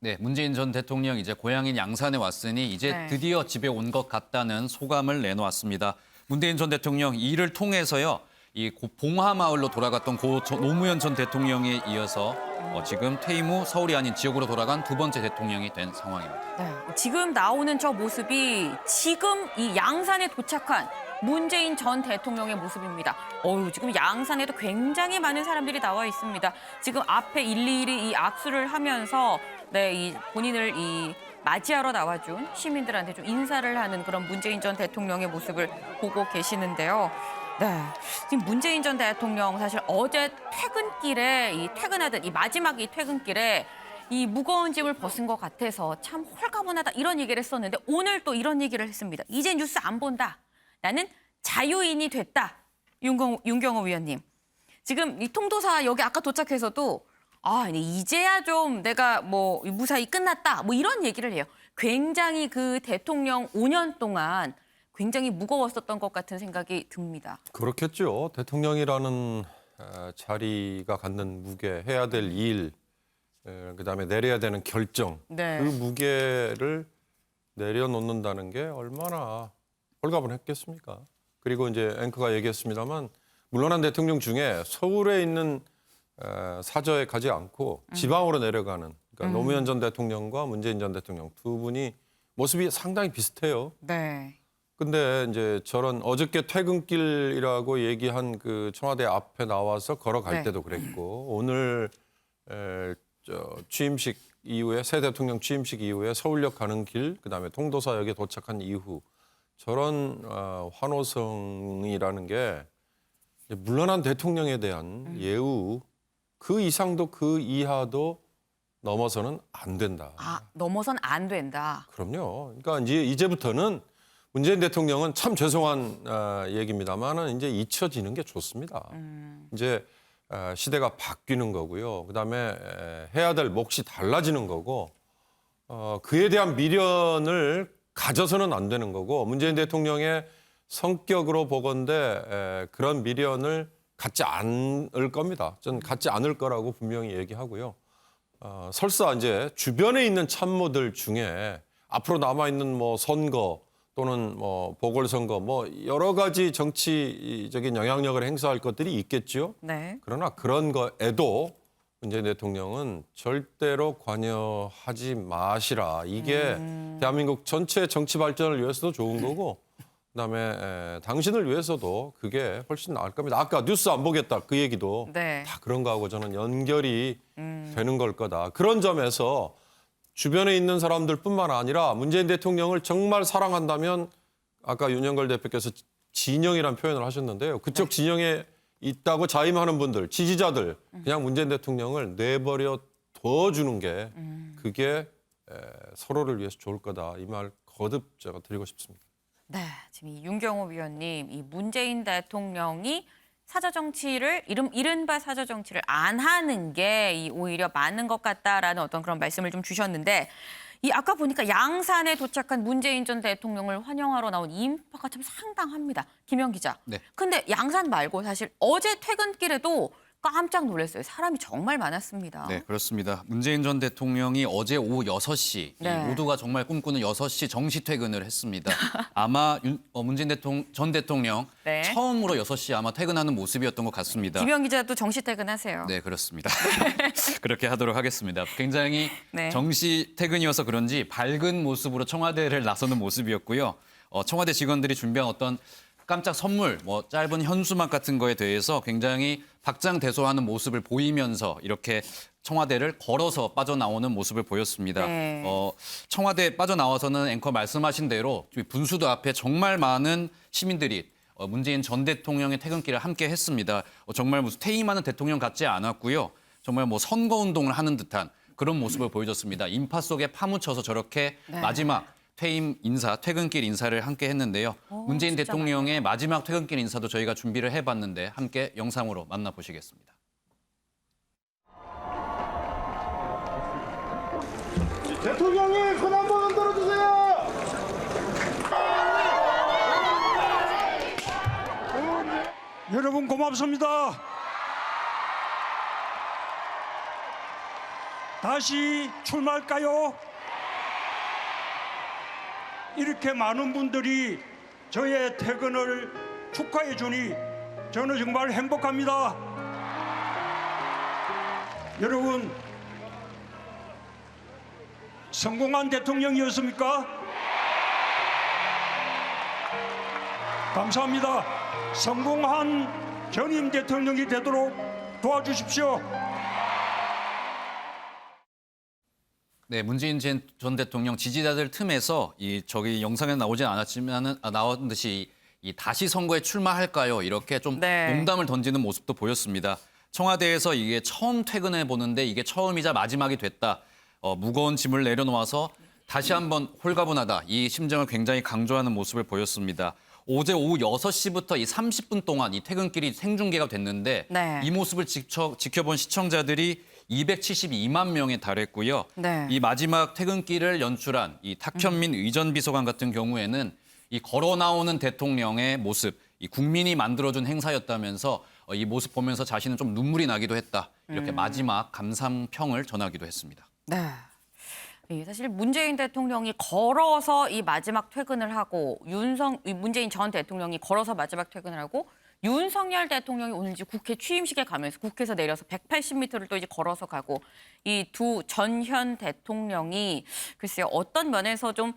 네, 문재인 전 대통령 이제 고향인 양산에 왔으니 이제 네. 드디어 집에 온 것 같다는 소감을 내놓았습니다. 문재인 전 대통령 이를 통해서요. 이 봉화마을로 돌아갔던 노무현 전 대통령에 이어서 지금 퇴임 후 서울이 아닌 지역으로 돌아간 두 번째 대통령이 된 상황입니다. 네. 지금 나오는 저 모습이 지금 이 양산에 도착한 문재인 전 대통령의 모습입니다. 지금 양산에도 굉장히 많은 사람들이 나와 있습니다. 지금 앞에 일일이 이 악수를 하면서 이 본인을 맞이하러 나와준 시민들한테 좀 인사를 하는 그런 문재인 전 대통령의 모습을 보고 계시는데요. 네, 지금 문재인 전 대통령 사실 어제 퇴근길에 퇴근하던 이 마지막 퇴근길에 이 무거운 짐을 벗은 것 같아서 참 홀가분하다 이런 얘기를 했었는데 오늘 또 이런 얘기를 했습니다. 이제 뉴스 안 본다. 나는 자유인이 됐다. 윤경호 위원님. 지금 이 통도사 여기 아까 도착해서도 이제야 좀 내가 무사히 끝났다. 이런 얘기를 해요. 굉장히 그 대통령 5년 동안 굉장히 무거웠었던 것 같은 생각이 듭니다. 그렇겠죠. 대통령이라는 자리가 갖는 무게, 해야 될 일, 그다음에 내려야 되는 결정, 네. 그 무게를 내려놓는다는 게 얼마나 홀가분했겠습니까? 그리고 이제 앵커가 얘기했습니다만 물러난 대통령 중에 서울에 있는 사저에 가지 않고 지방으로 내려가는 그러니까 노무현 전 대통령과 문재인 전 대통령 두 분이 모습이 상당히 비슷해요. 네. 근데 이제 저런 어저께 퇴근길이라고 얘기한 그 청와대 앞에 나와서 걸어갈 네. 때도 그랬고 오늘 취임식 이후에 새 대통령 취임식 이후에 서울역 가는 길 그다음에 통도사역에 도착한 이후 저런 환호성이라는 게 물러난 대통령에 대한 예우 그 이상도 그 이하도 넘어서는 안 된다. 넘어선 안 된다. 그럼요. 그러니까 이제부터는 문재인 대통령은 참 죄송한 얘기입니다만은 이제 잊혀지는 게 좋습니다. 이제 시대가 바뀌는 거고요. 그다음에 해야 될 몫이 달라지는 거고 그에 대한 미련을 가져서는 안 되는 거고 문재인 대통령의 성격으로 보건대 그런 미련을 갖지 않을 겁니다. 전 갖지 않을 거라고 분명히 얘기하고요. 설사 이제 주변에 있는 참모들 중에 앞으로 남아 있는 선거 또는 보궐선거 여러 가지 정치적인 영향력을 행사할 것들이 있겠죠. 네. 그러나 그런 거에도 문재인 대통령은 절대로 관여하지 마시라. 이게 대한민국 전체 정치 발전을 위해서도 좋은 거고 그다음에 당신을 위해서도 그게 훨씬 나을 겁니다. 아까 뉴스 안 보겠다 그 얘기도 네. 다 그런 거하고 저는 연결이 되는 걸 거다. 그런 점에서 주변에 있는 사람들뿐만 아니라 문재인 대통령을 정말 사랑한다면 아까 윤영걸 대표께서 진영이라는 표현을 하셨는데요. 그쪽 진영에 있다고 자임하는 분들, 지지자들 그냥 문재인 대통령을 내버려 둬주는 게 그게 서로를 위해서 좋을 거다. 이 말 거듭 제가 드리고 싶습니다. 네, 지금 윤경호 위원님, 이 문재인 대통령이 사저정치를 이른바 사저정치를 안 하는 게 오히려 맞는 것 같다라는 어떤 그런 말씀을 좀 주셨는데 아까 보니까 양산에 도착한 문재인 전 대통령을 환영하러 나온 인파가 참 상당합니다. 김영 기자. 네. 근데 양산 말고 사실 어제 퇴근길에도 깜짝 놀랐어요. 사람이 정말 많았습니다. 네, 그렇습니다. 문재인 전 대통령이 어제 오후 6시 네. 모두가 정말 꿈꾸는 6시 정시 퇴근을 했습니다. 아마 문재인 전 대통령 네. 처음으로 6시 아마 퇴근하는 모습이었던 것 같습니다. 김영 기자도 정시 퇴근하세요. 네, 그렇습니다. 그렇게 하도록 하겠습니다. 굉장히 네. 정시 퇴근이어서 그런지 밝은 모습으로 청와대를 나서는 모습이었고요. 청와대 직원들이 준비한 어떤 깜짝 선물, 짧은 현수막 같은 거에 대해서 굉장히 박장대소하는 모습을 보이면서 이렇게 청와대를 걸어서 빠져나오는 모습을 보였습니다. 네. 청와대 빠져나와서는 앵커 말씀하신 대로 분수도 앞에 정말 많은 시민들이 문재인 전 대통령의 퇴근길을 함께 했습니다. 정말 무슨 퇴임하는 대통령 같지 않았고요. 정말 선거운동을 하는 듯한 그런 모습을 보여줬습니다. 인파 속에 파묻혀서 저렇게 네. 마지막 퇴임 인사, 퇴근길 인사를 함께 했는데요. 문재인 진짜 대통령의 마지막 퇴근길 인사도 저희가 준비를 해봤는데 함께 영상으로 만나보시겠습니다. 대통령님 손 한 번 들어주세요. 여러분 고맙습니다. 다시 출마할까요? 이렇게 많은 분들이 저의 퇴근을 축하해 주니 저는 정말 행복합니다. 여러분, 성공한 대통령이었습니까? 감사합니다. 성공한 전임 대통령이 되도록 도와주십시오. 네, 문재인 전 대통령 지지자들 틈에서 저기 영상에 나오진 않았지만은 나온 듯이 이 다시 선거에 출마할까요? 이렇게 좀 네. 농담을 던지는 모습도 보였습니다. 청와대에서 이게 처음 퇴근해 보는데 이게 처음이자 마지막이 됐다. 무거운 짐을 내려놓아서 다시 한번 홀가분하다. 이 심정을 굉장히 강조하는 모습을 보였습니다. 어제 오후 6시부터 이 30분 동안 이 퇴근길이 생중계가 됐는데 네. 이 모습을 지켜본 시청자들이 272만 명에 달했고요. 네. 이 마지막 퇴근길을 연출한 이 탁현민 의전 비서관 같은 경우에는 이 걸어 나오는 대통령의 모습, 이 국민이 만들어준 행사였다면서 이 모습 보면서 자신은 좀 눈물이 나기도 했다. 이렇게 마지막 감상평을 전하기도 했습니다. 네. 사실 문재인 대통령이 걸어서 이 마지막 퇴근을 하고 문재인 전 대통령이 걸어서 마지막 퇴근을 하고 윤석열 대통령이 오늘 이제 국회 취임식에 가면서 국회에서 내려서 180m를 또 이제 걸어서 가고 이 두 전현 대통령이 글쎄요 어떤 면에서 좀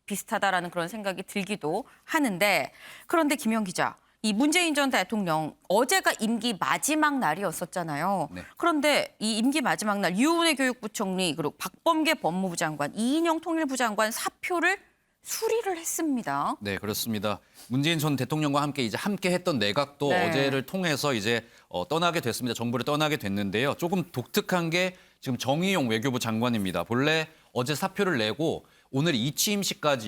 비슷하다라는 그런 생각이 들기도 하는데 그런데 김영 기자. 이 문재인 전 대통령 어제가 임기 마지막 날이었었잖아요. 네. 그런데 이 임기 마지막 날 유은혜 교육부총리 그리고 박범계 법무부 장관, 이인영 통일부 장관 사표를 수리를 했습니다. 네, 그렇습니다. 문재인 전 대통령과 함께 했던 내각도 네. 어제를 통해서 떠나게 됐습니다. 정부를 떠나게 됐는데요. 조금 독특한 게 지금 정의용 외교부 장관입니다. 본래 어제 사표를 내고 오늘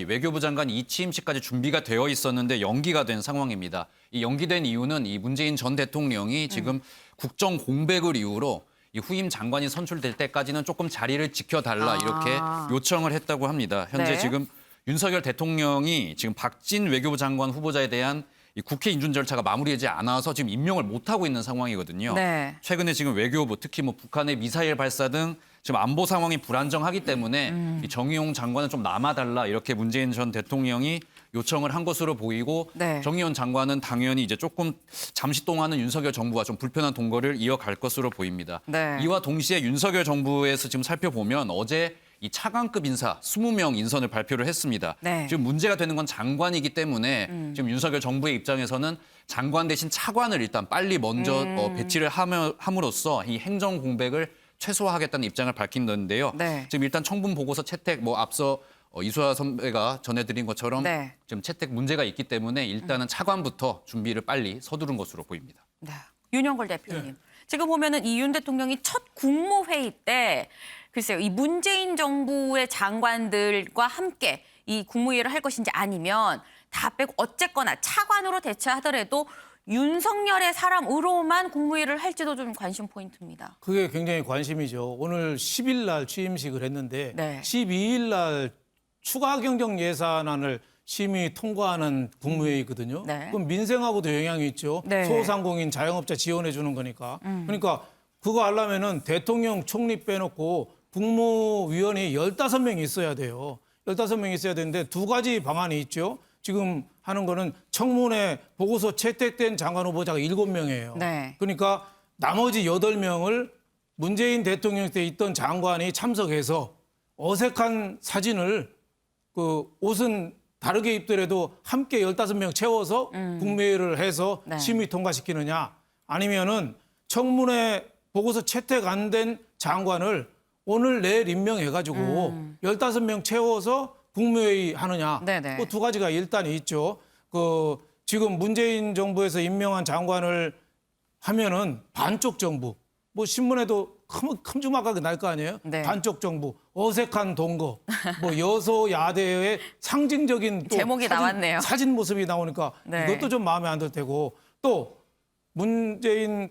외교부 장관 이취임식까지 준비가 되어 있었는데 연기가 된 상황입니다. 이 연기된 이유는 이 문재인 전 대통령이 지금 국정 공백을 이유로 이 후임 장관이 선출될 때까지는 조금 자리를 지켜달라 이렇게 요청을 했다고 합니다. 현재 네. 지금 윤석열 대통령이 지금 박진 외교부 장관 후보자에 대한 이 국회 인준 절차가 마무리되지 않아서 지금 임명을 못하고 있는 상황이거든요. 네. 최근에 지금 외교부 특히 북한의 미사일 발사 등 지금 안보 상황이 불안정하기 때문에 이 정의용 장관은 좀 남아달라 이렇게 문재인 전 대통령이 요청을 한 것으로 보이고 네. 정의용 장관은 당연히 조금 잠시 동안은 윤석열 정부와 좀 불편한 동거를 이어갈 것으로 보입니다. 네. 이와 동시에 윤석열 정부에서 지금 살펴보면 어제 이 차관급 인사 20명 인선을 발표를 했습니다. 네. 지금 문제가 되는 건 장관이기 때문에 지금 윤석열 정부의 입장에서는 장관 대신 차관을 일단 빨리 먼저 배치를 함으로써 이 행정 공백을 최소화하겠다는 입장을 밝힌다는데요. 네. 지금 일단 청문 보고서 채택 앞서 이수아 선배가 전해드린 것처럼 네. 지금 채택 문제가 있기 때문에 일단은 차관부터 준비를 빨리 서두른 것으로 보입니다. 네. 윤영걸 대표님. 지금 보면은 이 윤 대통령이 첫 국무회의 때 글쎄요, 이 문재인 정부의 장관들과 함께 이 국무회의를 할 것인지 아니면 다 빼고 어쨌거나 차관으로 대체하더라도 윤석열의 사람으로만 국무회의를 할지도 좀 관심 포인트입니다. 그게 굉장히 관심이죠. 오늘 10일 날 취임식을 했는데 네. 12일 날 추가 경정 예산안을 심의 통과하는 국무회의거든요. 네. 그럼 민생하고도 영향이 있죠. 네. 소상공인 자영업자 지원해 주는 거니까. 그러니까 그거 하려면은 대통령 총리 빼놓고 국무위원이 15명이 있어야 돼요. 15명이 있어야 되는데 두 가지 방안이 있죠. 지금 하는 거는 청문회 보고서 채택된 장관 후보자가 7명이에요. 네. 그러니까 나머지 8명을 문재인 대통령 때 있던 장관이 참석해서 어색한 사진을 옷은 다르게 입더라도 함께 15명 채워서 국무회의를 해서 네. 심의 통과시키느냐 아니면은 청문회 보고서 채택 안 된 장관을 오늘 내일 임명해가지고 15명 채워서 국무회의 하느냐. 네네. 그 두 가지가 일단 있죠. 지금 문재인 정부에서 임명한 장관을 하면은 반쪽 정부. 신문에도 큼지막하게 날 거 아니에요? 네. 반쪽 정부, 어색한 동거, 여소야대의 상징적인 또 제목이 나왔네요. 사진 모습이 나오니까 네. 이것도 좀 마음에 안 들 테고 또 문재인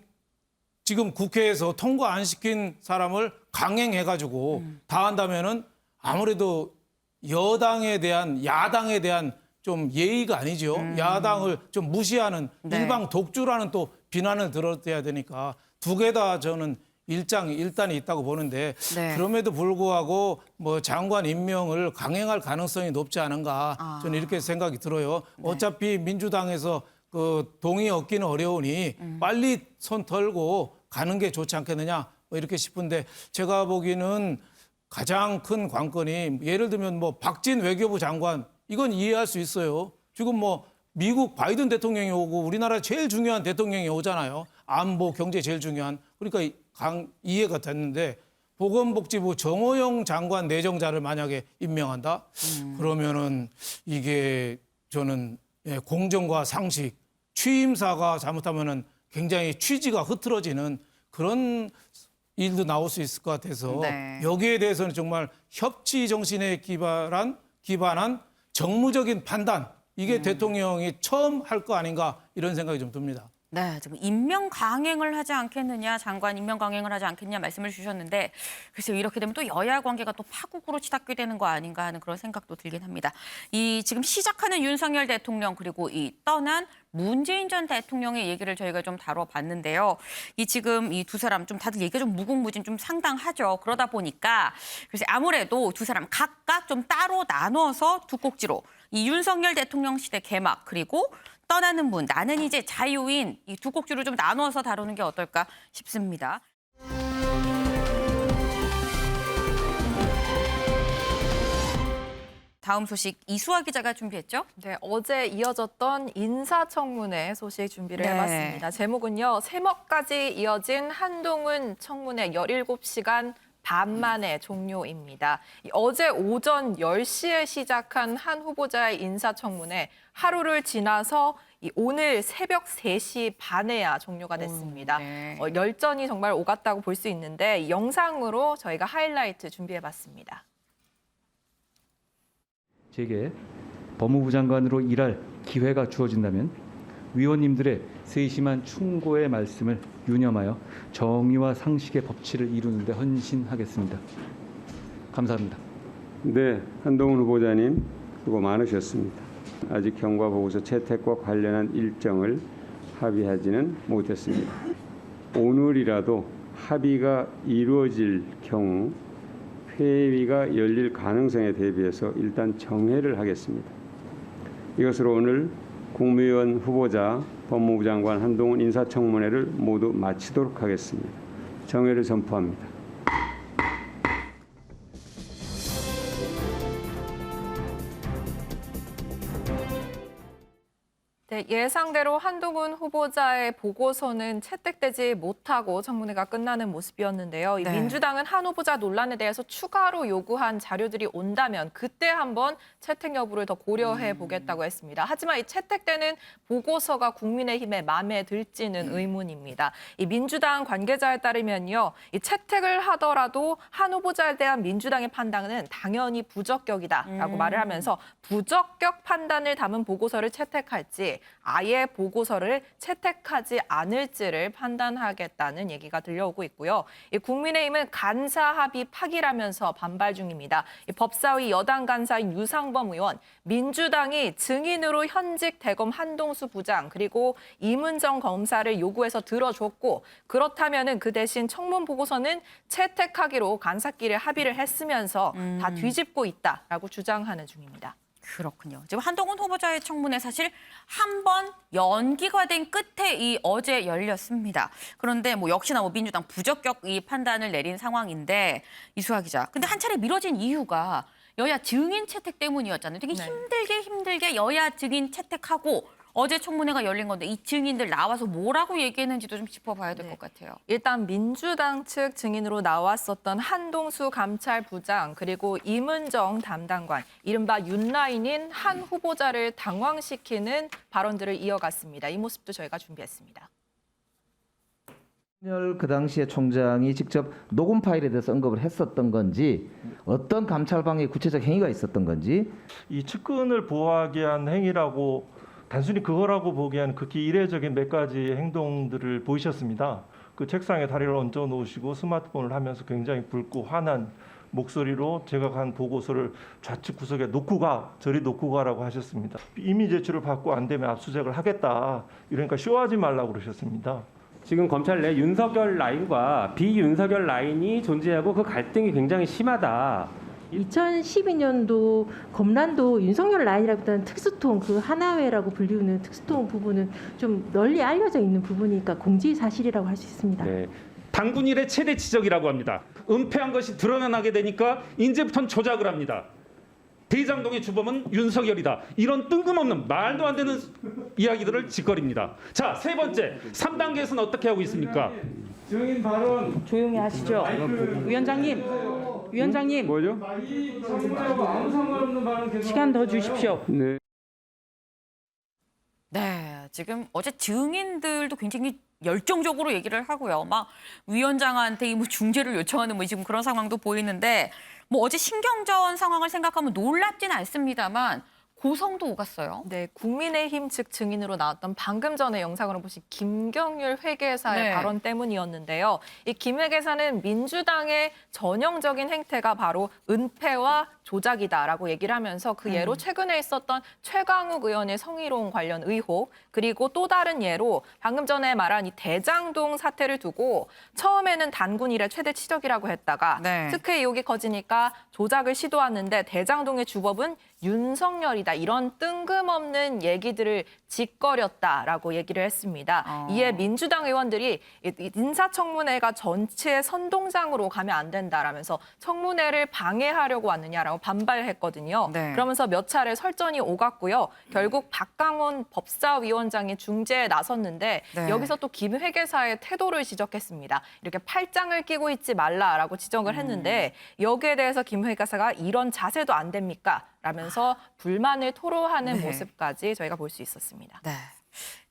지금 국회에서 통과 안 시킨 사람을 강행해가지고 다 한다면은 아무래도 야당에 대한 좀 예의가 아니죠. 야당을 좀 무시하는 네. 일방 독주라는 또 비난을 들어야 되니까 두 개 다 저는 일단이 있다고 보는데 네. 그럼에도 불구하고 장관 임명을 강행할 가능성이 높지 않은가 저는 이렇게 생각이 들어요. 네. 어차피 민주당에서 동의 얻기는 어려우니 빨리 손 털고 가는 게 좋지 않겠느냐 이렇게 싶은데 제가 보기에는 가장 큰 관건이 예를 들면 박진 외교부 장관 이건 이해할 수 있어요. 지금 미국 바이든 대통령이 오고 우리나라 제일 중요한 대통령이 오잖아요. 안보, 경제 제일 중요한. 그러니까 이해가 됐는데 보건복지부 정호영 장관 내정자를 만약에 임명한다? 그러면은 이게 저는 공정과 상식, 취임사가 잘못하면은 굉장히 취지가 흐트러지는 그런 일도 나올 수 있을 것 같아서 네. 여기에 대해서는 정말 협치 정신에 기반한 정무적인 판단, 이게 대통령이 처음 할 거 아닌가 이런 생각이 좀 듭니다. 네, 지금 임명 강행을 하지 않겠느냐, 장관 임명 강행을 하지 않겠냐 말씀을 주셨는데 글쎄요, 이렇게 되면 또 여야 관계가 또 파국으로 치닫게 되는 거 아닌가 하는 그런 생각도 들긴 합니다. 이 지금 시작하는 윤석열 대통령 그리고 이 떠난 문재인 전 대통령의 얘기를 저희가 좀 다뤄봤는데요. 이 지금 이 두 사람 좀 다들 얘기가 좀 무궁무진 좀 상당하죠. 그러다 보니까 글쎄 아무래도 두 사람 각각 좀 따로 나눠서 두 꼭지로 이 윤석열 대통령 시대 개막 그리고 떠나는 분, 나는 이제 자유인 이 두 꼭지로 좀 나눠서 다루는 게 어떨까 싶습니다. 다음 소식 이수아 기자가 준비했죠? 네, 어제 이어졌던 인사청문회 소식 준비를 네. 해봤습니다. 제목은요, 세먹까지 이어진 한동훈 청문회 17시간 반 만에 종료입니다. 어제 오전 10시에 시작한 한 후보자의 인사청문회 하루를 지나서 오늘 새벽 3시 반에야 종료가 됐습니다. 네. 열전이 정말 오갔다고 볼 수 있는데 영상으로 저희가 하이라이트 준비해봤습니다. 제게 법무부 장관으로 일할 기회가 주어진다면 위원님들의 세심한 충고의 말씀을 유념하여 정의와 상식의 법치를 이루는 데 헌신하겠습니다. 감사합니다. 네, 한동훈 후보자님 수고 많으셨습니다. 아직 경과보고서 채택과 관련한 일정을 합의하지는 못했습니다. 오늘이라도 합의가 이루어질 경우 회의가 열릴 가능성에 대비해서 일단 정회를 하겠습니다. 이것으로 오늘 국무위원 후보자 법무부 장관 한동훈 인사청문회를 모두 마치도록 하겠습니다. 정회를 선포합니다. 네, 예상대로 한동훈 후보자의 보고서는 채택되지 못하고 청문회가 끝나는 모습이었는데요. 이 네. 민주당은 한 후보자 논란에 대해서 추가로 요구한 자료들이 온다면 그때 한번 채택 여부를 더 고려해 보겠다고 했습니다. 하지만 이 채택되는 보고서가 국민의힘의 마음에 들지는 의문입니다. 이 민주당 관계자에 따르면요, 이 채택을 하더라도 한 후보자에 대한 민주당의 판단은 당연히 부적격이다라고 말을 하면서 부적격 판단을 담은 보고서를 채택할지 아예 보고서를 채택하지 않을지를 판단하겠다는 얘기가 들려오고 있고요. 이 국민의힘은 간사 합의 파기라면서 반발 중입니다. 이 법사위 여당 간사인 유상범 의원, 민주당이 증인으로 현직 대검 한동수 부장 그리고 이문정 검사를 요구해서 들어줬고 그렇다면은 그 대신 청문 보고서는 채택하기로 간사끼리 합의를 했으면서 다 뒤집고 있다라고 주장하는 중입니다. 그렇군요. 지금 한동훈 후보자의 청문회 사실 한 번 연기가 된 끝에 이 어제 열렸습니다. 그런데 뭐 역시나 뭐 민주당 부적격 이 판단을 내린 상황인데 이수아 기자. 근데 한 차례 미뤄진 이유가 여야 증인 채택 때문이었잖아요. 되게 힘들게 여야 증인 채택하고 어제 청문회가 열린 건데 이 증인들 나와서 뭐라고 얘기했는지도 좀 짚어봐야 될 것 같아요. 일단 민주당 측 증인으로 나왔었던 한동수 감찰부장 그리고 이문정 담당관, 이른바 윤라인인 한 후보자를 당황시키는 발언들을 이어갔습니다. 이 모습도 저희가 준비했습니다. 그 당시에 총장이 직접 녹음 파일에 대해서 언급을 했었던 건지 어떤 감찰방해 구체적 행위가 있었던 건지 이 측근을 보호하기 위한 행위라고 단순히 그거라고 보기에는 극히 이례적인 몇 가지 행동들을 보이셨습니다. 그 책상에 다리를 얹어 놓으시고 스마트폰을 하면서 굉장히 붉고 화난 목소리로 제가 간 보고서를 좌측 구석에 놓고 가, 저리 놓고 가라고 하셨습니다. 이미 제출을 받고 안 되면 압수수색을 하겠다. 이러니까 쇼하지 말라고 그러셨습니다. 지금 검찰 내 윤석열 라인과 비윤석열 라인이 존재하고 그 갈등이 굉장히 심하다. 2012년도 검란도 윤석열 라인이라기보다는 특수통, 그 하나회라고 불리우는 특수통 부분은 좀 널리 알려져 있는 부분이니까 공지 사실이라고 할 수 있습니다. 네. 당군 일의 최대 지적이라고 합니다. 은폐한 것이 드러나게 되니까 이제부터는 조작을 합니다. 대장동의 주범은 윤석열이다. 이런 뜬금없는 말도 안 되는 이야기들을 짓거립니다. 자, 세 번째, 3단계에서는 어떻게 하고 있습니까? 증인 발언 조용히 하시죠. 위원장님, 위원장님. 뭐죠? 이 청문회하고 아무 상관없는 발언 계속 시간 더 주십시오. 네. 네, 지금 어제 증인들도 굉장히 열정적으로 얘기를 하고요. 막 위원장한테 뭐 중재를 요청하는 뭐 지금 그런 상황도 보이는데 뭐 어제 신경전 상황을 생각하면 놀랍진 않습니다만 고성도 오갔어요. 네, 국민의힘 측 증인으로 나왔던 방금 전에 영상으로 보신 김경률 회계사의 네. 발언 때문이었는데요. 이 김 회계사는 민주당의 전형적인 행태가 바로 은폐와 조작이다라고 얘기를 하면서 그 예로 최근에 있었던 최강욱 의원의 성희롱 관련 의혹, 그리고 또 다른 예로 방금 전에 말한 이 대장동 사태를 두고 처음에는 단군 이래 최대 치적이라고 했다가 네. 특혜 의혹이 커지니까 조작을 시도하는데 대장동의 주범은 윤석열이다. 이런 뜬금없는 얘기들을 짓거렸다라고 얘기를 했습니다. 이에 민주당 의원들이 인사청문회가 전체 선동장으로 가면 안 된다라면서 청문회를 방해하려고 왔느냐라고 반발했거든요. 네. 그러면서 몇 차례 설전이 오갔고요. 결국 박강원 법사위원장이 중재에 나섰는데 네. 여기서 또 김 회계사의 태도를 지적했습니다. 이렇게 팔짱을 끼고 있지 말라라고 지적을 했는데 여기에 대해서 김 회계사가 이런 자세도 안 됩니까? 라면서 불만을 토로하는 네. 모습까지 저희가 볼 수 있었습니다. 네.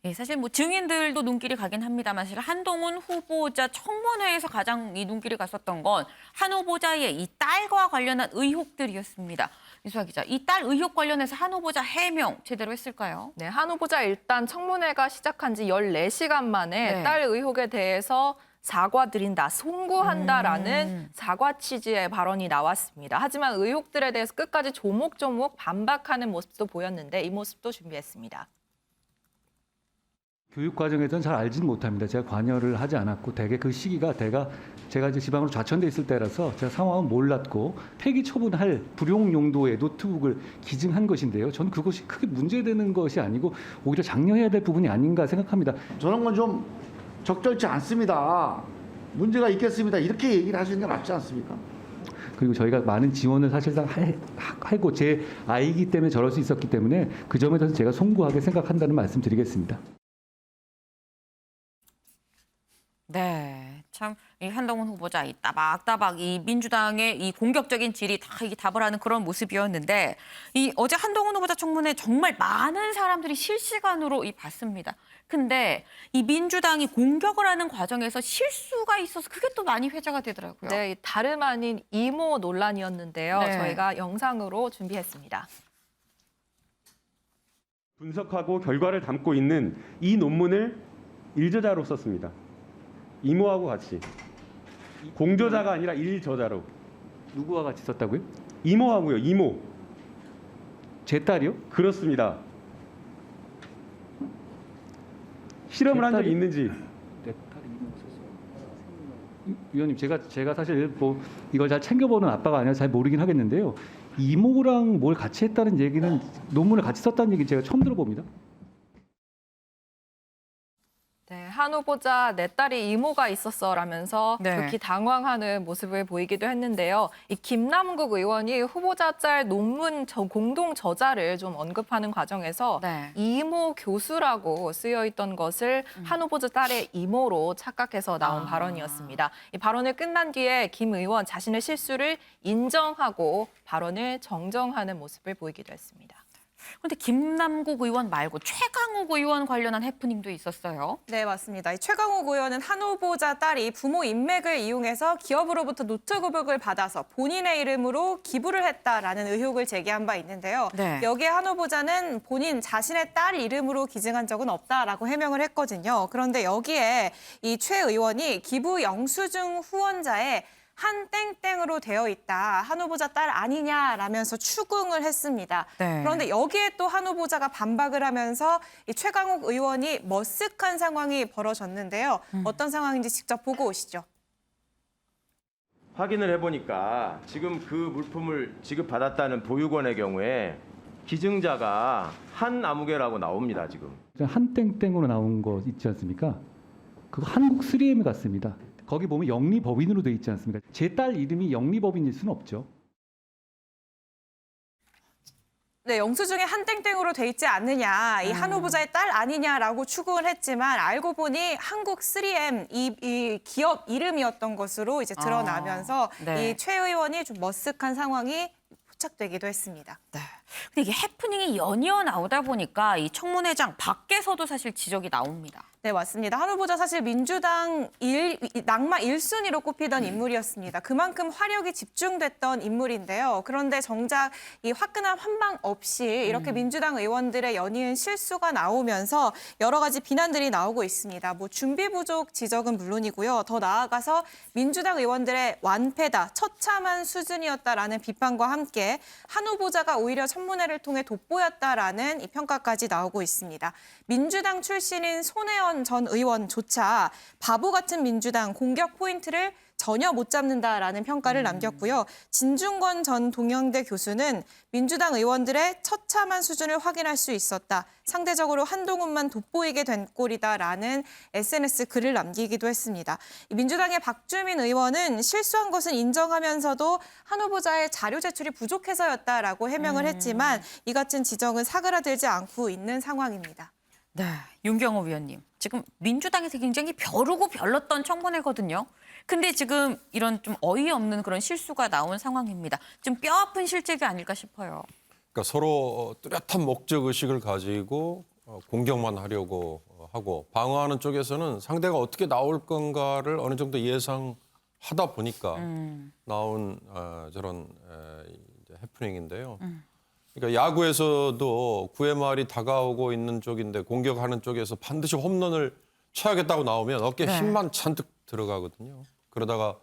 예, 사실 뭐 증인들도 눈길이 가긴 합니다만 사실 한동훈 후보자 청문회에서 가장 이 눈길이 갔었던 건 한 후보자의 이 딸과 관련한 의혹들이었습니다. 이수아 기자, 이 딸 의혹 관련해서 한 후보자 해명 제대로 했을까요? 네, 한 후보자 일단 청문회가 시작한 지 14시간 만에 네. 딸 의혹에 대해서 사과드린다, 송구한다라는 사과 취지의 발언이 나왔습니다. 하지만 의혹들에 대해서 끝까지 조목조목 반박하는 모습도 보였는데 이 모습도 준비했습니다. 교육 과정에서는 잘 알지는 못합니다. 제가 관여를 하지 않았고 대개 그 시기가 제가 이제 지방으로 좌천돼 있을 때라서 제가 상황은 몰랐고 폐기 처분할 불용 용도의 노트북을 기증한 것인데요. 저는 그것이 크게 문제되는 것이 아니고 오히려 장려해야 될 부분이 아닌가 생각합니다. 저런 건 좀 적절치 않습니다. 문제가 있겠습니다. 이렇게 얘기를 하시는 게 맞지 않습니까? 그리고 저희가 많은 지원을 사실상 하고 제 아이기 때문에 저럴 수 있었기 때문에 그 점에 대해서 제가 송구하게 생각한다는 말씀 드리겠습니다. 네, 참 이 한동훈 후보자 이 따박따박 이 민주당의 이 공격적인 질이 다 이 답을 하는 그런 모습이었는데 이 어제 한동훈 후보자 청문회 정말 많은 사람들이 실시간으로 이 봤습니다. 근데 이 민주당이 공격을 하는 과정에서 실수가 있어서 그게 또 많이 회자가 되더라고요. 네, 다름 아닌 이모 논란이었는데요. 네. 저희가 영상으로 준비했습니다. 분석하고 결과를 담고 있는 이 논문을 일저자로 썼습니다. 이모하고 같이. 공저자가 아니라 일저자로. 누구와 같이 썼다고요? 이모하고요. 이모. 제 딸이요? 그렇습니다. 실험을 한 적이 있는지. 내 딸이 이모 썼어요. 위원님, 제가 사실 뭐 이걸 잘 챙겨보는 아빠가 아니라 잘 모르긴 하겠는데요. 이모랑 뭘 같이 했다는 얘기는 논문을 같이 썼다는 얘기 제가 처음 들어봅니다. 네, 한 후보자 내 딸이 이모가 있었어라면서 네. 극히 당황하는 모습을 보이기도 했는데요. 이 김남국 의원이 후보자 짤 논문 공동 저자를 좀 언급하는 과정에서 네. 이모 교수라고 쓰여 있던 것을 한 후보자 딸의 이모로 착각해서 나온 발언이었습니다. 이 발언을 끝난 뒤에 김 의원 자신의 실수를 인정하고 발언을 정정하는 모습을 보이기도 했습니다. 그런데 김남국 의원 말고 최강욱 의원 관련한 해프닝도 있었어요. 네, 맞습니다. 이 최강욱 의원은 한 후보자 딸이 부모 인맥을 이용해서 기업으로부터 노트북을 받아서 본인의 이름으로 기부를 했다라는 의혹을 제기한 바 있는데요. 네. 여기에 한 후보자는 본인 자신의 딸 이름으로 기증한 적은 없다라고 해명을 했거든요. 그런데 여기에 이 최 의원이 기부 영수증 후원자의 한 땡땡으로 되어 있다. 한 후보자 딸 아니냐라면서 추궁을 했습니다. 네. 그런데 여기에 또 한 후보자가 반박을 하면서 이 최강욱 의원이 머쓱한 상황이 벌어졌는데요. 어떤 상황인지 직접 보고 오시죠. 확인을 해보니까 지금 그 물품을 지급받았다는 보육원의 경우에 기증자가 한아무개라고 나옵니다. 지금. 한 땡땡으로 나온 거 있지 않습니까? 그거 한국 3M에 갔습니다. 거기 보면 영리법인으로 돼 있지 않습니까? 제 딸 이름이 영리법인일 수는 없죠. 네, 영수증에 한땡땡으로 돼 있지 않느냐, 이 한 후보자의 딸 아니냐라고 추궁을 했지만 알고 보니 한국 3M 이 기업 이름이었던 것으로 이제 드러나면서 네. 이 최 의원이 좀 머쓱한 상황이 포착되기도 했습니다. 네. 근데 이게 해프닝이 연이어 나오다 보니까 이 청문회장 밖에서도 사실 지적이 나옵니다. 네, 맞습니다. 한 후보자 사실 민주당 낙마 1순위로 꼽히던 인물이었습니다. 그만큼 화력이 집중됐던 인물인데요. 그런데 정작 이 화끈한 환방 없이 이렇게 민주당 의원들의 연이은 실수가 나오면서 여러 가지 비난들이 나오고 있습니다. 뭐 준비 부족 지적은 물론이고요. 더 나아가서 민주당 의원들의 완패다, 처참한 수준이었다라는 비판과 함께 한 후보자가 오히려 청문회를 통해 돋보였다라는 이 평가까지 나오고 있습니다. 민주당 출신인 손혜원 전 의원조차 바보 같은 민주당 공격 포인트를 전혀 못 잡는다라는 평가를 남겼고요. 진중권 전 동영대 교수는 민주당 의원들의 처참한 수준을 확인할 수 있었다. 상대적으로 한동훈만 돋보이게 된 꼴이다라는 SNS 글을 남기기도 했습니다. 민주당의 박주민 의원은 실수한 것은 인정하면서도 한 후보자의 자료 제출이 부족해서였다라고 해명을 했지만 이 같은 지적은 사그라들지 않고 있는 상황입니다. 네, 윤경호 위원님. 지금 민주당에서 굉장히 벼르고 별렀던 청문회거든요. 근데 지금 이런 좀 어이없는 그런 실수가 나온 상황입니다. 좀 뼈아픈 실책이 아닐까 싶어요. 그러니까 서로 뚜렷한 목적 의식을 가지고 공격만 하려고 하고 방어하는 쪽에서는 상대가 어떻게 나올 건가를 어느 정도 예상하다 보니까 나온 저런 해프닝인데요. 그러니까 야구에서도 9회 말이 다가오고 있는 쪽인데 공격하는 쪽에서 반드시 홈런을 쳐야겠다고 나오면 어깨에 힘만 잔뜩 들어가거든요. 그러다가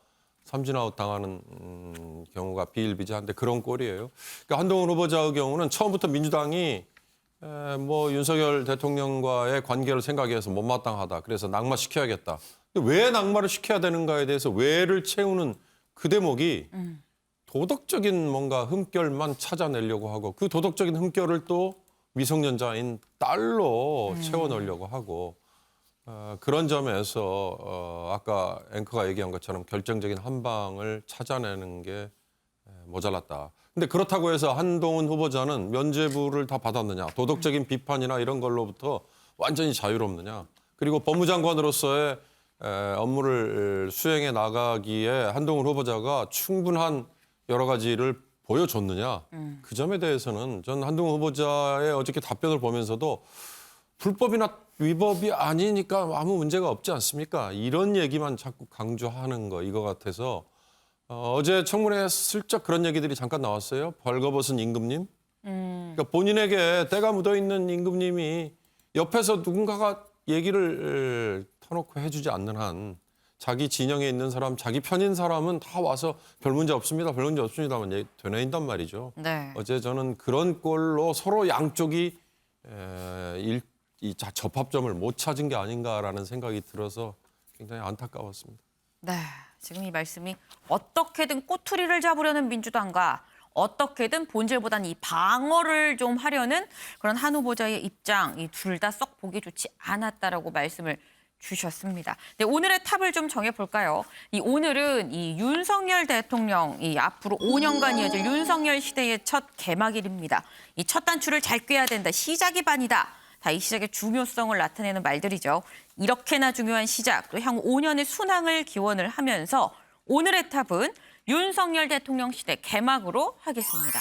삼진아웃 당하는 경우가 비일비재한데 그런 꼴이에요. 그러니까 한동훈 후보자의 경우는 처음부터 민주당이 뭐 윤석열 대통령과의 관계를 생각해서 못마땅하다. 그래서 낙마시켜야겠다. 근데 왜 낙마를 시켜야 되는가에 대해서 왜를 채우는 그 대목이 도덕적인 뭔가 흠결만 찾아내려고 하고 그 도덕적인 흠결을 또 미성년자인 딸로 채워넣으려고 하고 그런 점에서 아까 앵커가 얘기한 것처럼 결정적인 한 방을 찾아내는 게 모자랐다. 근데 그렇다고 해서 한동훈 후보자는 면죄부를 다 받았느냐, 도덕적인 비판이나 이런 걸로부터 완전히 자유롭느냐, 그리고 법무장관으로서의 업무를 수행해 나가기에 한동훈 후보자가 충분한 여러 가지를 보여줬느냐, 그 점에 대해서는 전 한동훈 후보자의 어저께 답변을 보면서도 불법이나 위법이 아니니까 아무 문제가 없지 않습니까? 이런 얘기만 자꾸 강조하는 거 이거 같아서 어제 청문회에 슬쩍 그런 얘기들이 잠깐 나왔어요. 벌거벗은 임금님. 그러니까 본인에게 때가 묻어있는 임금님이 옆에서 누군가가 얘기를 터놓고 해주지 않는 한 자기 진영에 있는 사람, 자기 편인 사람은 다 와서 별 문제 없습니다. 별 문제 없습니다만 되뇌인단 말이죠. 네. 어제 저는 그런 꼴로 서로 양쪽이 이 접합점을 못 찾은 게 아닌가라는 생각이 들어서 굉장히 안타까웠습니다. 네, 지금 이 말씀이 어떻게든 꼬투리를 잡으려는 민주당과 어떻게든 본질보다는 이 방어를 좀 하려는 그런 한 후보자의 입장, 이 둘 다 썩 보기 좋지 않았다라고 말씀을 주셨습니다. 네, 오늘의 탑을 좀 정해볼까요? 오늘은 이 윤석열 대통령, 이 앞으로 5년간 이어질 윤석열 시대의 첫 개막일입니다. 이 첫 단추를 잘 꿰야 된다, 시작이 반이다. 다 이 시작의 중요성을 나타내는 말들이죠. 이렇게나 중요한 시작, 또 향후 5년의 순항을 기원을 하면서 오늘의 탑은 윤석열 대통령 시대 개막으로 하겠습니다.